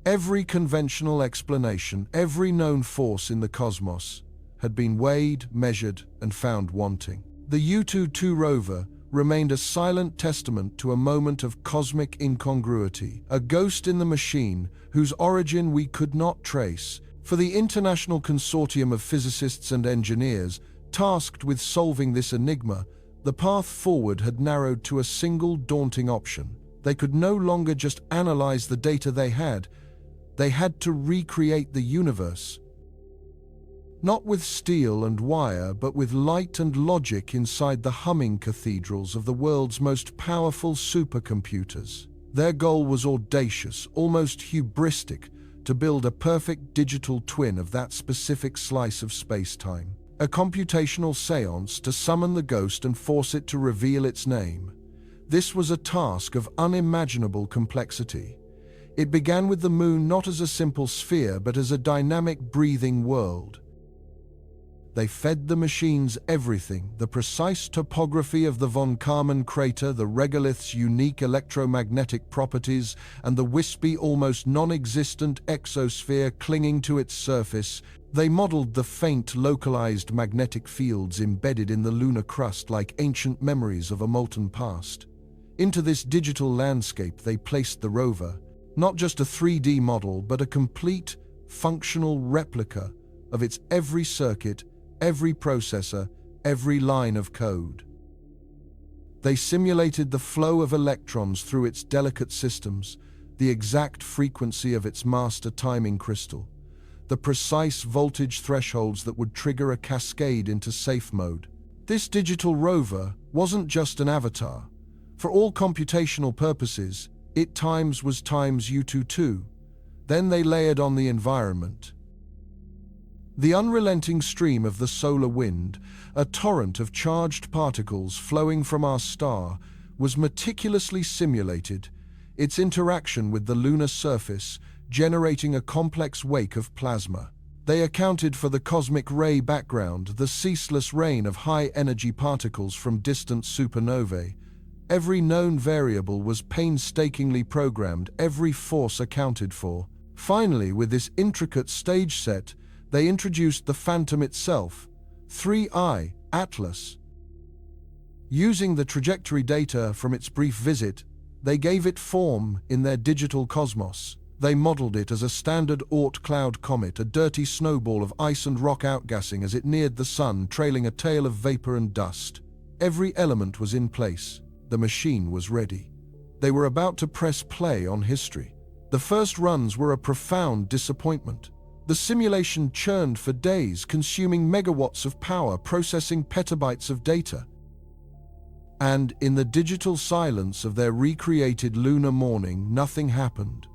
Every conventional explanation, every known force in the cosmos, had been weighed, measured, and found wanting. The U-22 rover remained a silent testament to a moment of cosmic incongruity, a ghost in the machine whose origin we could not trace. For the international consortium of physicists and engineers tasked with solving this enigma, the path forward had narrowed to a single daunting option. They could no longer just analyze the data they had to recreate the universe. Not with steel and wire, but with light and logic inside the humming cathedrals of the world's most powerful supercomputers. Their goal was audacious, almost hubristic, to build a perfect digital twin of that specific slice of space-time. A computational seance to summon the ghost and force it to reveal its name. This was a task of unimaginable complexity. It began with the moon not as a simple sphere, but as a dynamic, breathing world. They fed the machines everything: the precise topography of the von Karman crater, the regolith's unique electromagnetic properties, and the wispy, almost non-existent exosphere clinging to its surface. They modeled the faint, localized magnetic fields embedded in the lunar crust like ancient memories of a molten past. Into this digital landscape they placed the rover, not just a 3D model, but a complete, functional replica of its every circuit, every processor, every line of code. They simulated the flow of electrons through its delicate systems, the exact frequency of its master timing crystal, the precise voltage thresholds that would trigger a cascade into safe mode. This digital rover wasn't just an avatar. For all computational purposes, it was times U22. Then they layered on the environment. The unrelenting stream of the solar wind, a torrent of charged particles flowing from our star, was meticulously simulated, its interaction with the lunar surface generating a complex wake of plasma. They accounted for the cosmic ray background, the ceaseless rain of high-energy particles from distant supernovae. Every known variable was painstakingly programmed, every force accounted for. Finally, with this intricate stage set, they introduced the Phantom itself, 3I, Atlas. Using the trajectory data from its brief visit, they gave it form in their digital cosmos. They modeled it as a standard Oort cloud comet, a dirty snowball of ice and rock outgassing as it neared the sun, trailing a tail of vapor and dust. Every element was in place. The machine was ready. They were about to press play on history. The first runs were a profound disappointment. The simulation churned for days, consuming megawatts of power, processing petabytes of data. And in the digital silence of their recreated lunar morning, nothing happened.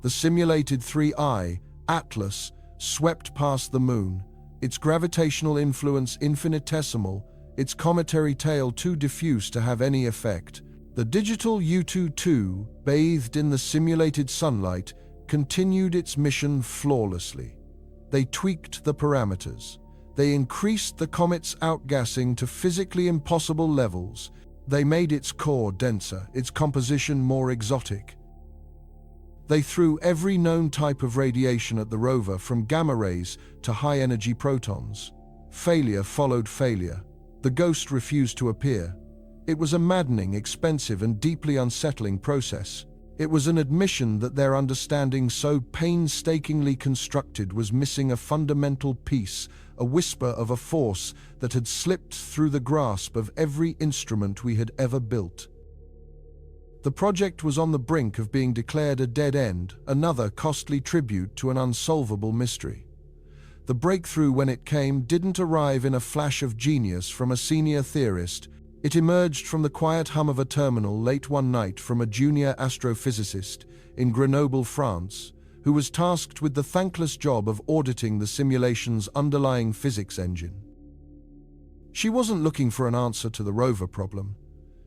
The simulated 3I, Atlas, swept past the moon, its gravitational influence infinitesimal, its cometary tail too diffuse to have any effect. The digital U22, bathed in the simulated sunlight, continued its mission flawlessly. They tweaked the parameters. They increased the comet's outgassing to physically impossible levels. They made its core denser, its composition more exotic. They threw every known type of radiation at the rover, from gamma rays to high-energy protons. Failure followed failure. The ghost refused to appear. It was a maddening, expensive, and deeply unsettling process. It was an admission that their understanding, so painstakingly constructed, was missing a fundamental piece, a whisper of a force that had slipped through the grasp of every instrument we had ever built. The project was on the brink of being declared a dead end, another costly tribute to an unsolvable mystery. The breakthrough, when it came, didn't arrive in a flash of genius from a senior theorist. It emerged from the quiet hum of a terminal late one night from a junior astrophysicist in Grenoble, France, who was tasked with the thankless job of auditing the simulation's underlying physics engine. She wasn't looking for an answer to the rover problem.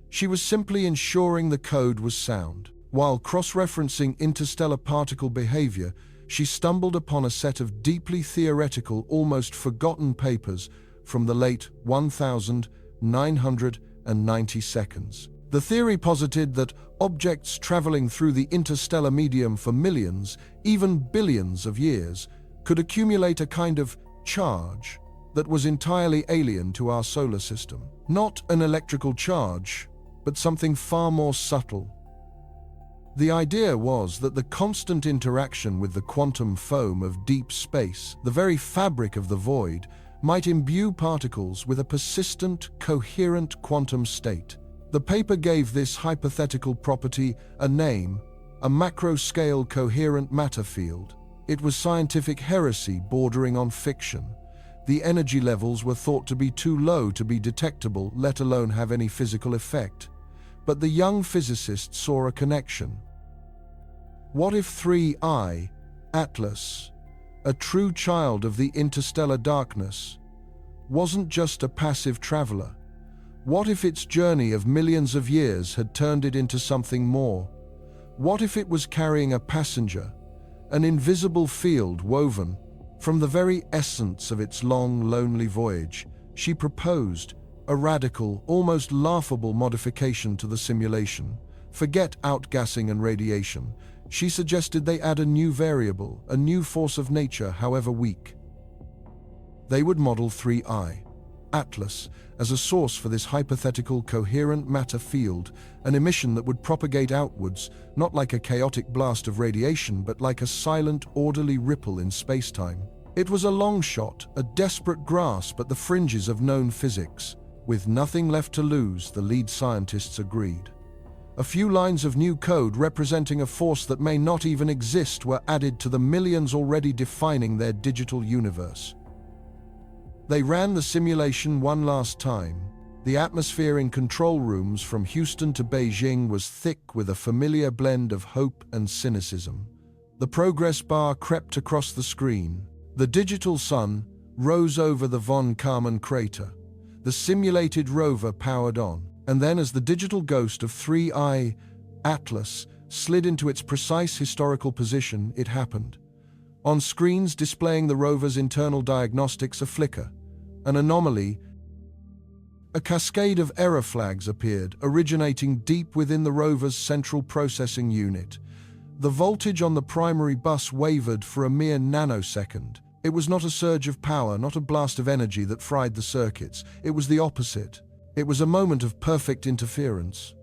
She was simply ensuring the code was sound. While cross-referencing interstellar particle behavior, she stumbled upon a set of deeply theoretical, almost forgotten papers from the late 1990 seconds. The theory posited that objects traveling through the interstellar medium for millions, even billions of years, could accumulate a kind of charge that was entirely alien to our solar system. Not an electrical charge, but something far more subtle. The idea was that the constant interaction with the quantum foam of deep space, the very fabric of the void, might imbue particles with a persistent, coherent quantum state. The paper gave this hypothetical property a name, a macro-scale coherent matter field. It was scientific heresy bordering on fiction. The energy levels were thought to be too low to be detectable, let alone have any physical effect. But the young physicist saw a connection. What if 3I, Atlas, a true child of the interstellar darkness, wasn't just a passive traveler? What if its journey of millions of years had turned it into something more? What if it was carrying a passenger, an invisible field woven from the very essence of its long, lonely voyage? She proposed a radical, almost laughable modification to the simulation. Forget outgassing and radiation. She suggested they add a new variable, a new force of nature, however weak. They would model 3I, Atlas, as a source for this hypothetical coherent matter field, an emission that would propagate outwards, not like a chaotic blast of radiation, but like a silent, orderly ripple in space-time. It was a long shot, a desperate grasp at the fringes of known physics. With nothing left to lose, the lead scientists agreed. A few lines of new code representing a force that may not even exist were added to the millions already defining their digital universe. They ran the simulation one last time. The atmosphere in control rooms from Houston to Beijing was thick with a familiar blend of hope and cynicism. The progress bar crept across the screen. The digital sun rose over the von Karman crater. The simulated rover powered on. And then, as the digital ghost of 3I Atlas slid into its precise historical position, it happened. On screens displaying the rover's internal diagnostics, a flicker, an anomaly, a cascade of error flags appeared, originating deep within the rover's central processing unit. The voltage on the primary bus wavered for a mere nanosecond. It was not a surge of power, not a blast of energy that fried the circuits. It was the opposite. It was a moment of perfect interference.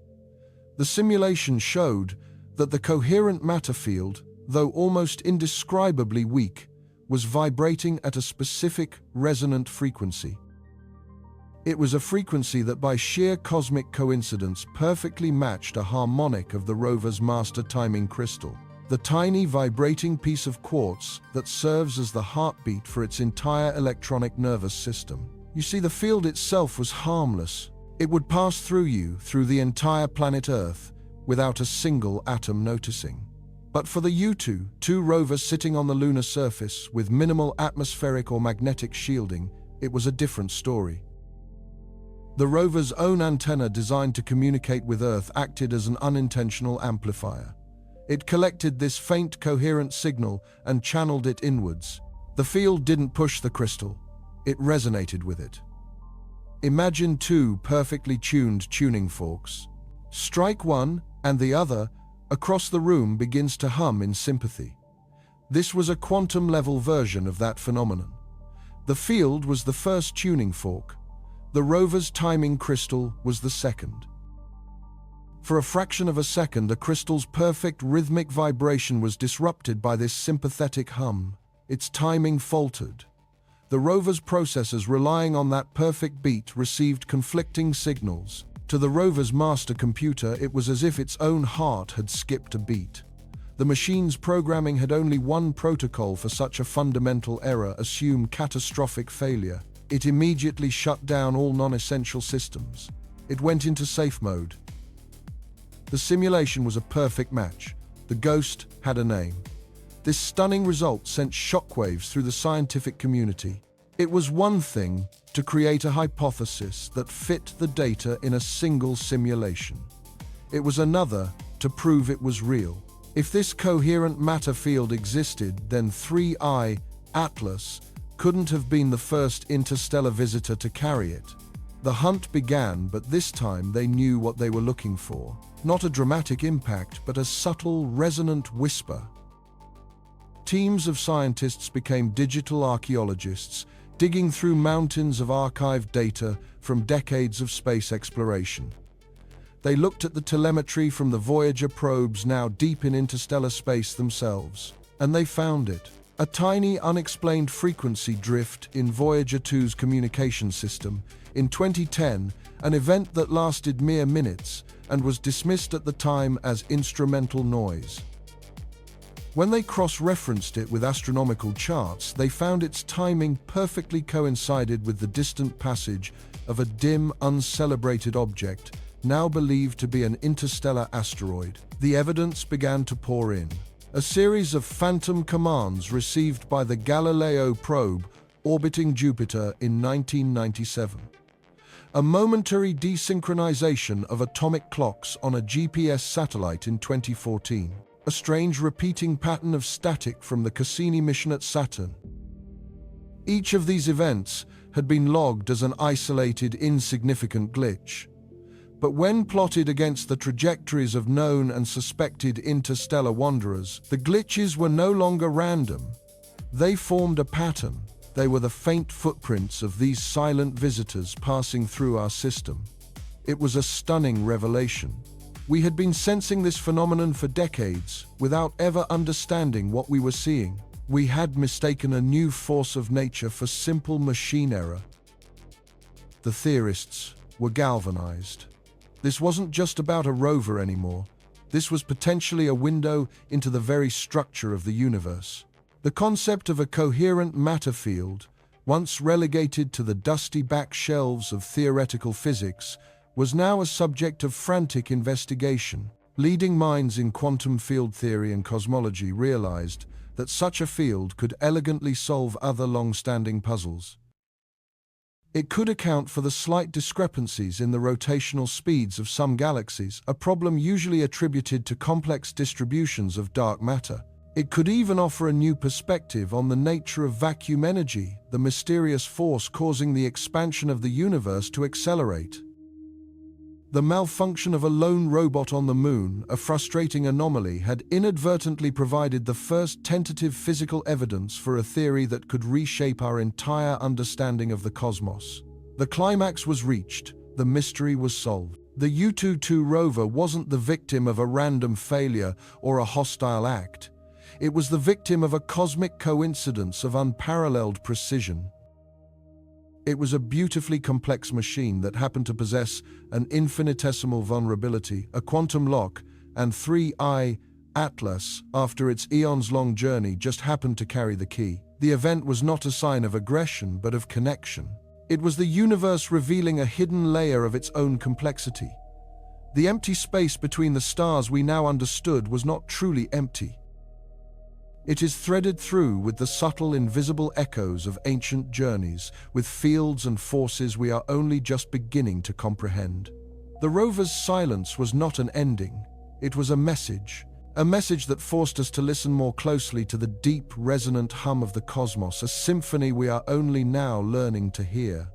The simulation showed that the coherent matter field, though almost indescribably weak, was vibrating at a specific resonant frequency. It was a frequency that by sheer cosmic coincidence perfectly matched a harmonic of the rover's master timing crystal, the tiny vibrating piece of quartz that serves as the heartbeat for its entire electronic nervous system. You see, the field itself was harmless. It would pass through you, through the entire planet Earth, without a single atom noticing. But for the U-2, two rovers sitting on the lunar surface with minimal atmospheric or magnetic shielding, it was a different story. The rover's own antenna designed to communicate with Earth acted as an unintentional amplifier. It collected this faint, coherent signal and channeled it inwards. The field didn't push the crystal. It resonated with it. Imagine two perfectly tuned tuning forks. Strike one, and the other, across the room, begins to hum in sympathy. This was a quantum-level version of that phenomenon. The field was the first tuning fork. The rover's timing crystal was the second. For a fraction of a second, the crystal's perfect rhythmic vibration was disrupted by this sympathetic hum. Its timing faltered. The rover's processors, relying on that perfect beat, received conflicting signals. To the rover's master computer, it was as if its own heart had skipped a beat. The machine's programming had only one protocol for such a fundamental error: assume catastrophic failure. It immediately shut down all non-essential systems. It went into safe mode. The simulation was a perfect match. The ghost had a name. This stunning result sent shockwaves through the scientific community. It was one thing to create a hypothesis that fit the data in a single simulation. It was another to prove it was real. If this coherent matter field existed, then 3I Atlas couldn't have been the first interstellar visitor to carry it. The hunt began, but this time they knew what they were looking for. Not a dramatic impact, but a subtle, resonant whisper. Teams of scientists became digital archaeologists, digging through mountains of archived data from decades of space exploration. They looked at the telemetry from the Voyager probes now deep in interstellar space themselves, and they found it. A tiny, unexplained frequency drift in Voyager 2's communication system. In 2010, an event that lasted mere minutes and was dismissed at the time as instrumental noise. When they cross-referenced it with astronomical charts, they found its timing perfectly coincided with the distant passage of a dim, uncelebrated object, now believed to be an interstellar asteroid. The evidence began to pour in. A series of phantom commands received by the Galileo probe orbiting Jupiter in 1997. A momentary desynchronization of atomic clocks on a GPS satellite in 2014. A strange repeating pattern of static from the Cassini mission at Saturn. Each of these events had been logged as an isolated, insignificant glitch. But when plotted against the trajectories of known and suspected interstellar wanderers, the glitches were no longer random. They formed a pattern. They were the faint footprints of these silent visitors passing through our system. It was a stunning revelation. We had been sensing this phenomenon for decades, without ever understanding what we were seeing. We had mistaken a new force of nature for simple machine error. The theorists were galvanized. This wasn't just about a rover anymore. This was potentially a window into the very structure of the universe. The concept of a coherent matter field, once relegated to the dusty back shelves of theoretical physics, was now a subject of frantic investigation. Leading minds in quantum field theory and cosmology realized that such a field could elegantly solve other long-standing puzzles. It could account for the slight discrepancies in the rotational speeds of some galaxies, a problem usually attributed to complex distributions of dark matter. It could even offer a new perspective on the nature of vacuum energy, the mysterious force causing the expansion of the universe to accelerate. The malfunction of a lone robot on the Moon, a frustrating anomaly, had inadvertently provided the first tentative physical evidence for a theory that could reshape our entire understanding of the cosmos. The climax was reached, the mystery was solved. The U-22 rover wasn't the victim of a random failure or a hostile act. It was the victim of a cosmic coincidence of unparalleled precision. It was a beautifully complex machine that happened to possess an infinitesimal vulnerability, a quantum lock, and 3I Atlas, after its eons-long journey, just happened to carry the key. The event was not a sign of aggression, but of connection. It was the universe revealing a hidden layer of its own complexity. The empty space between the stars we now understood was not truly empty. It is threaded through with the subtle, invisible echoes of ancient journeys, with fields and forces we are only just beginning to comprehend. The rover's silence was not an ending. It was a message that forced us to listen more closely to the deep, resonant hum of the cosmos, a symphony we are only now learning to hear.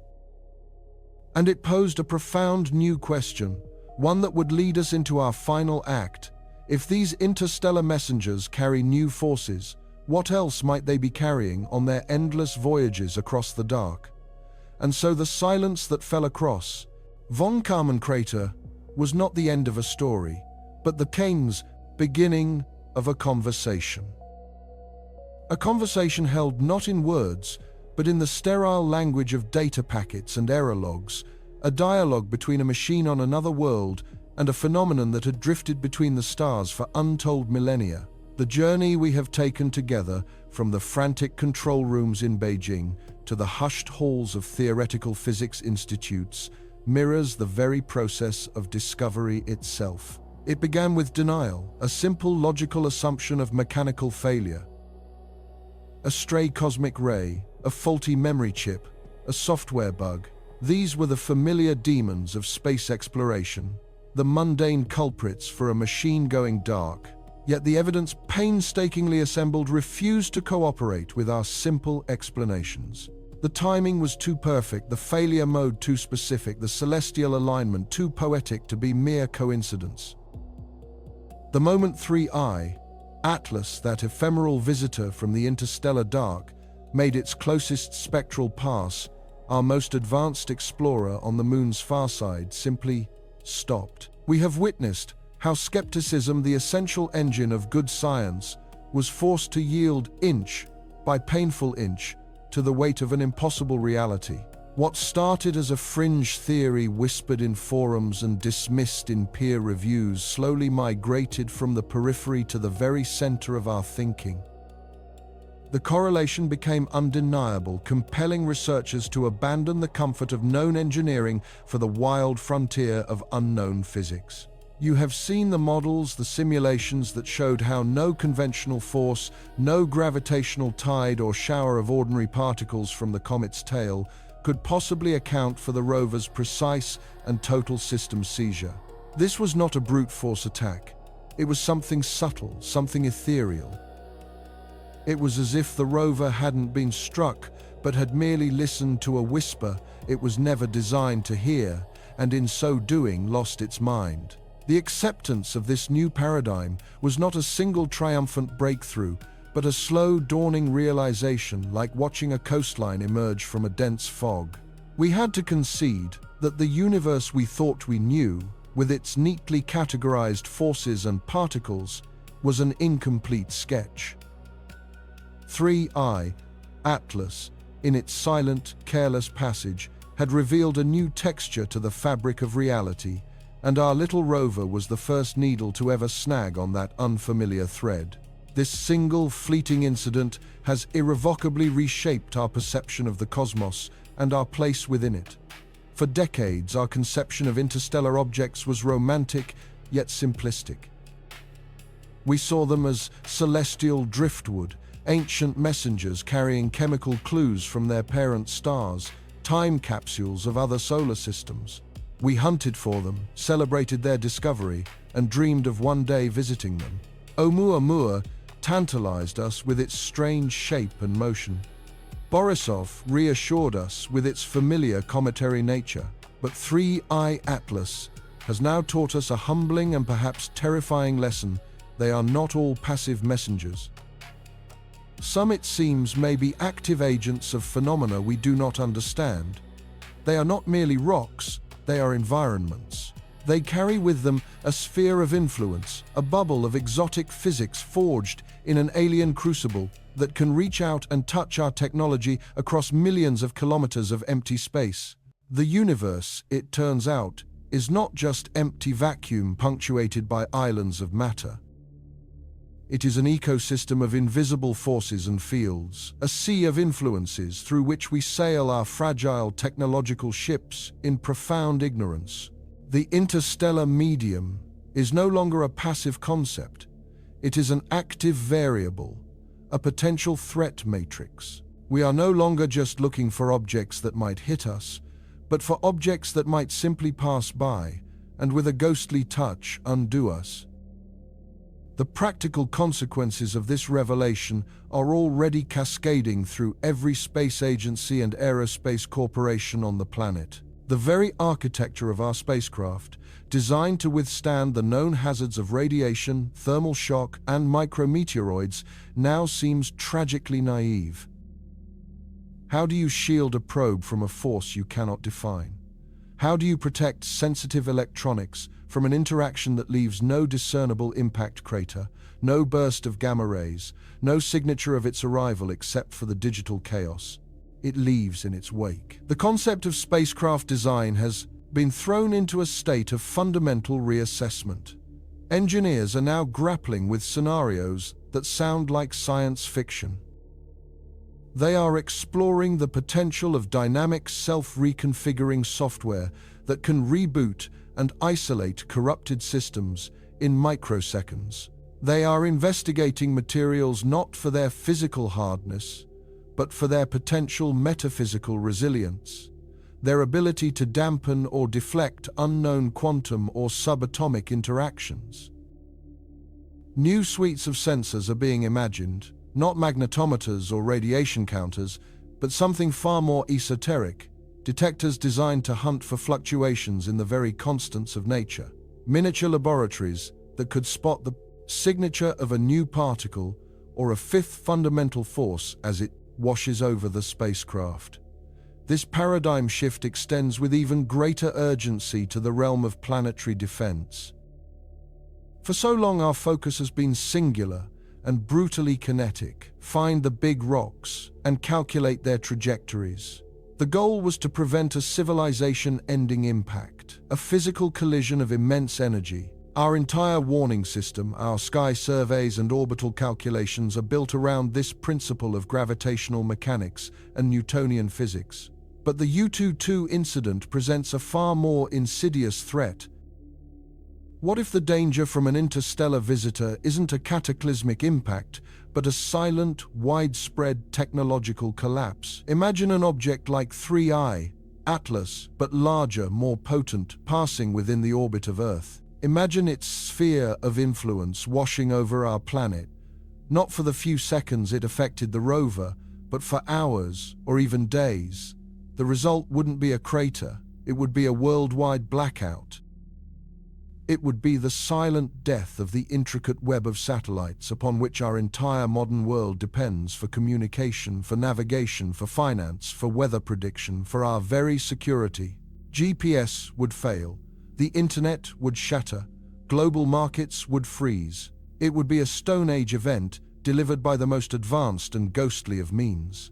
And it posed a profound new question, one that would lead us into our final act. If these interstellar messengers carry new forces, what else might they be carrying on their endless voyages across the dark? And so the silence that fell across Von Karman crater was not the end of a story, but the beginning of a conversation. A conversation held not in words, but in the sterile language of data packets and error logs, a dialogue between a machine on another world and a phenomenon that had drifted between the stars for untold millennia. The journey we have taken together, from the frantic control rooms in Beijing to the hushed halls of theoretical physics institutes, mirrors the very process of discovery itself. It began with denial, a simple logical assumption of mechanical failure. A stray cosmic ray, a faulty memory chip, a software bug. These were the familiar demons of space exploration, the mundane culprits for a machine going dark. Yet the evidence painstakingly assembled refused to cooperate with our simple explanations. The timing was too perfect, the failure mode too specific, the celestial alignment too poetic to be mere coincidence. The moment 3I, Atlas, that ephemeral visitor from the interstellar dark, made its closest spectral pass, our most advanced explorer on the Moon's far side, simply stopped. We have witnessed how skepticism, the essential engine of good science, was forced to yield inch by painful inch to the weight of an impossible reality. What started as a fringe theory whispered in forums and dismissed in peer reviews slowly migrated from the periphery to the very center of our thinking. The correlation became undeniable, compelling researchers to abandon the comfort of known engineering for the wild frontier of unknown physics. You have seen the models, the simulations that showed how no conventional force, no gravitational tide or shower of ordinary particles from the comet's tail could possibly account for the rover's precise and total system seizure. This was not a brute force attack. It was something subtle, something ethereal. It was as if the rover hadn't been struck, but had merely listened to a whisper it was never designed to hear, and in so doing lost its mind. The acceptance of this new paradigm was not a single triumphant breakthrough, but a slow dawning realization, like watching a coastline emerge from a dense fog. We had to concede that the universe we thought we knew, with its neatly categorized forces and particles, was an incomplete sketch. 3I, Atlas, in its silent, careless passage, had revealed a new texture to the fabric of reality, and our little rover was the first needle to ever snag on that unfamiliar thread. This single, fleeting incident has irrevocably reshaped our perception of the cosmos and our place within it. For decades, our conception of interstellar objects was romantic, yet simplistic. We saw them as celestial driftwood, ancient messengers carrying chemical clues from their parent stars, time capsules of other solar systems. We hunted for them, celebrated their discovery, and dreamed of one day visiting them. Oumuamua tantalized us with its strange shape and motion. Borisov reassured us with its familiar cometary nature. But 3I Atlas has now taught us a humbling and perhaps terrifying lesson. They are not all passive messengers. Some, it seems, may be active agents of phenomena we do not understand. They are not merely rocks, they are environments. They carry with them a sphere of influence, a bubble of exotic physics forged in an alien crucible that can reach out and touch our technology across millions of kilometers of empty space. The universe, it turns out, is not just empty vacuum punctuated by islands of matter. It is an ecosystem of invisible forces and fields, a sea of influences through which we sail our fragile technological ships in profound ignorance. The interstellar medium is no longer a passive concept. It is an active variable, a potential threat matrix. We are no longer just looking for objects that might hit us, but for objects that might simply pass by and with a ghostly touch undo us. The practical consequences of this revelation are already cascading through every space agency and aerospace corporation on the planet. The very architecture of our spacecraft, designed to withstand the known hazards of radiation, thermal shock, and micrometeoroids, now seems tragically naive. How do you shield a probe from a force you cannot define? How do you protect sensitive electronics from an interaction that leaves no discernible impact crater, no burst of gamma rays, no signature of its arrival except for the digital chaos it leaves in its wake? The concept of spacecraft design has been thrown into a state of fundamental reassessment. Engineers are now grappling with scenarios that sound like science fiction. They are exploring the potential of dynamic self-reconfiguring software that can reboot and isolate corrupted systems in microseconds. They are investigating materials not for their physical hardness, but for their potential metaphysical resilience, their ability to dampen or deflect unknown quantum or subatomic interactions. New suites of sensors are being imagined, not magnetometers or radiation counters, but something far more esoteric, detectors designed to hunt for fluctuations in the very constants of nature. Miniature laboratories that could spot the signature of a new particle or a fifth fundamental force as it washes over the spacecraft. This paradigm shift extends with even greater urgency to the realm of planetary defense. For so long our focus has been singular and brutally kinetic: find the big rocks and calculate their trajectories. The goal was to prevent a civilization-ending impact, a physical collision of immense energy. Our entire warning system, our sky surveys and orbital calculations are built around this principle of gravitational mechanics and Newtonian physics. But the U-22 incident presents a far more insidious threat. What if the danger from an interstellar visitor isn't a cataclysmic impact, but a silent, widespread technological collapse? Imagine an object like 3I Atlas, but larger, more potent, passing within the orbit of Earth. Imagine its sphere of influence washing over our planet, not for the few seconds it affected the rover, but for hours or even days. The result wouldn't be a crater, it would be a worldwide blackout. It would be the silent death of the intricate web of satellites upon which our entire modern world depends for communication, for navigation, for finance, for weather prediction, for our very security. GPS would fail. The internet would shatter. Global markets would freeze. It would be a Stone Age event delivered by the most advanced and ghostly of means.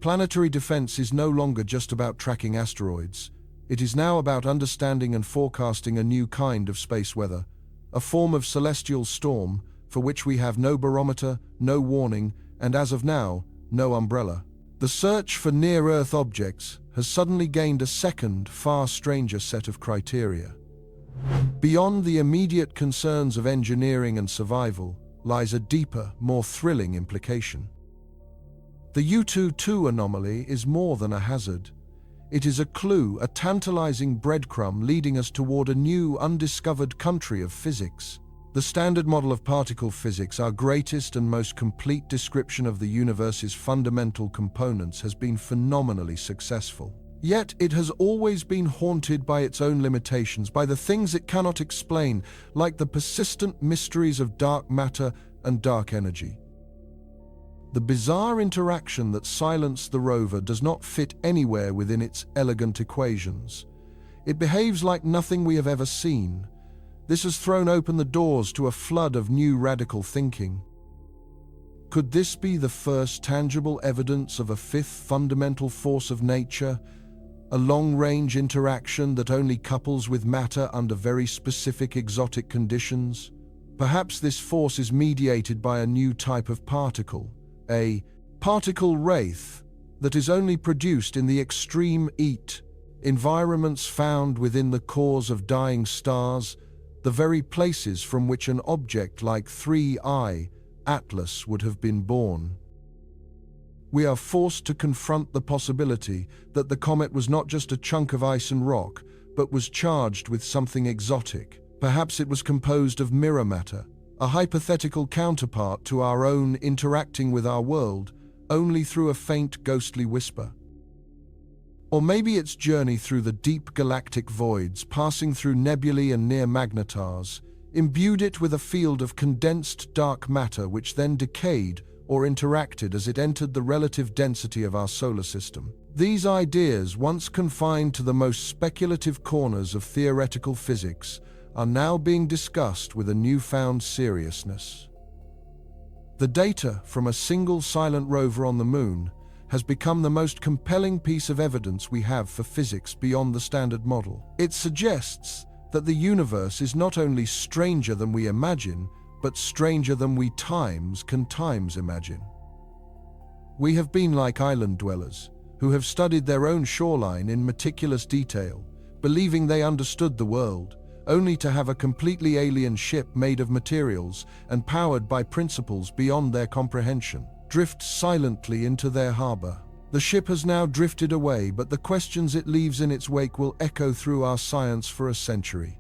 Planetary defense is no longer just about tracking asteroids. It is now about understanding and forecasting a new kind of space weather, a form of celestial storm for which we have no barometer, no warning, and as of now, no umbrella. The search for near-Earth objects has suddenly gained a second, far stranger set of criteria. Beyond the immediate concerns of engineering and survival lies a deeper, more thrilling implication. The U-22 anomaly is more than a hazard. It is a clue, a tantalizing breadcrumb leading us toward a new, undiscovered country of physics. The Standard Model of Particle Physics, our greatest and most complete description of the universe's fundamental components, has been phenomenally successful. Yet it has always been haunted by its own limitations, by the things it cannot explain, like the persistent mysteries of dark matter and dark energy. The bizarre interaction that silenced the rover does not fit anywhere within its elegant equations. It behaves like nothing we have ever seen. This has thrown open the doors to a flood of new radical thinking. Could this be the first tangible evidence of a fifth fundamental force of nature, a long-range interaction that only couples with matter under very specific exotic conditions? Perhaps this force is mediated by a new type of particle, a particle wraith that is only produced in the extreme ET environments found within the cores of dying stars, the very places from which an object like 3I Atlas would have been born. We are forced to confront the possibility that the comet was not just a chunk of ice and rock, but was charged with something exotic. Perhaps it was composed of mirror matter, a hypothetical counterpart to our own interacting with our world only through a faint ghostly whisper. Or maybe its journey through the deep galactic voids, passing through nebulae and near magnetars, imbued it with a field of condensed dark matter which then decayed or interacted as it entered the relative density of our solar system. These ideas, once confined to the most speculative corners of theoretical physics, are now being discussed with a newfound seriousness. The data from a single silent rover on the Moon has become the most compelling piece of evidence we have for physics beyond the Standard Model. It suggests that the universe is not only stranger than we imagine, but stranger than we can imagine. We have been like island dwellers, who have studied their own shoreline in meticulous detail, believing they understood the world, only to have a completely alien ship made of materials and powered by principles beyond their comprehension drift silently into their harbor. The ship has now drifted away, but the questions it leaves in its wake will echo through our science for a century.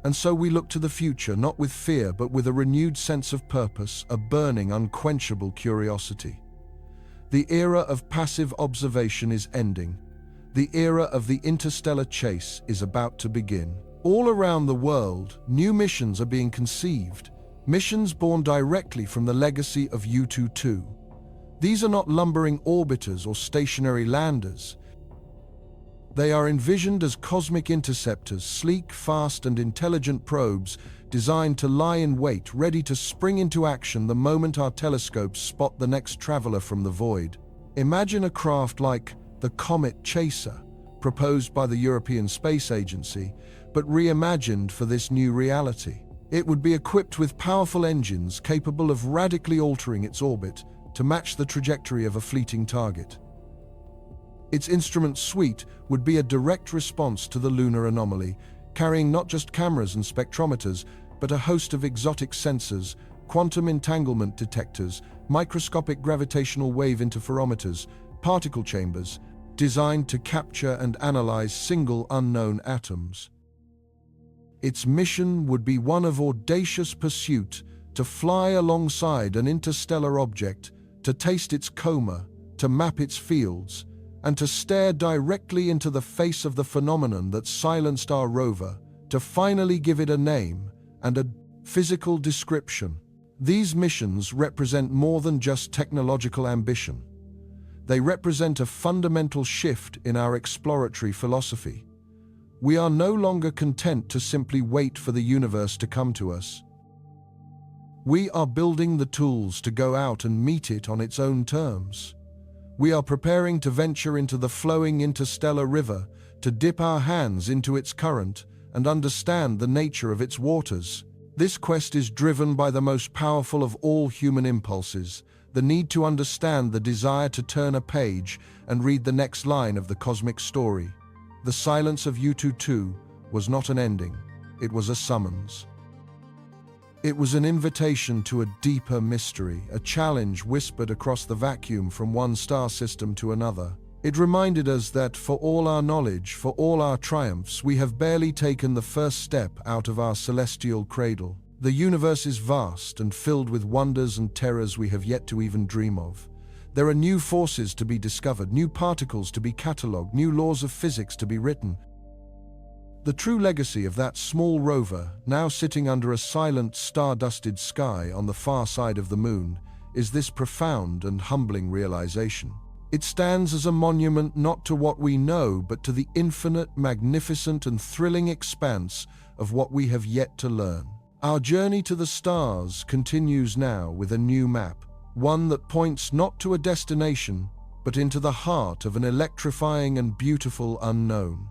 And so we look to the future, not with fear, but with a renewed sense of purpose, a burning, unquenchable curiosity. The era of passive observation is ending. The era of the interstellar chase is about to begin. All around the world, new missions are being conceived, missions born directly from the legacy of U-22. These are not lumbering orbiters or stationary landers. They are envisioned as cosmic interceptors, sleek, fast, and intelligent probes designed to lie in wait, ready to spring into action the moment our telescopes spot the next traveler from the void. Imagine a craft like the Comet Chaser, proposed by the European Space Agency, but reimagined for this new reality. It would be equipped with powerful engines capable of radically altering its orbit to match the trajectory of a fleeting target. Its instrument suite would be a direct response to the lunar anomaly, carrying not just cameras and spectrometers, but a host of exotic sensors, quantum entanglement detectors, microscopic gravitational wave interferometers, particle chambers, designed to capture and analyze single unknown atoms. Its mission would be one of audacious pursuit, to fly alongside an interstellar object, to taste its coma, to map its fields, and to stare directly into the face of the phenomenon that silenced our rover, to finally give it a name and a physical description. These missions represent more than just technological ambition. They represent a fundamental shift in our exploratory philosophy. We are no longer content to simply wait for the universe to come to us. We are building the tools to go out and meet it on its own terms. We are preparing to venture into the flowing interstellar river, to dip our hands into its current and understand the nature of its waters. This quest is driven by the most powerful of all human impulses, the need to understand, the desire to turn a page and read the next line of the cosmic story. The silence of U-22 was not an ending, it was a summons. It was an invitation to a deeper mystery, a challenge whispered across the vacuum from one star system to another. It reminded us that for all our knowledge, for all our triumphs, we have barely taken the first step out of our celestial cradle. The universe is vast and filled with wonders and terrors we have yet to even dream of. There are new forces to be discovered, new particles to be catalogued, new laws of physics to be written. The true legacy of that small rover, now sitting under a silent, star-dusted sky on the far side of the moon, is this profound and humbling realization. It stands as a monument not to what we know, but to the infinite, magnificent, and thrilling expanse of what we have yet to learn. Our journey to the stars continues now with a new map, one that points not to a destination, but into the heart of an electrifying and beautiful unknown.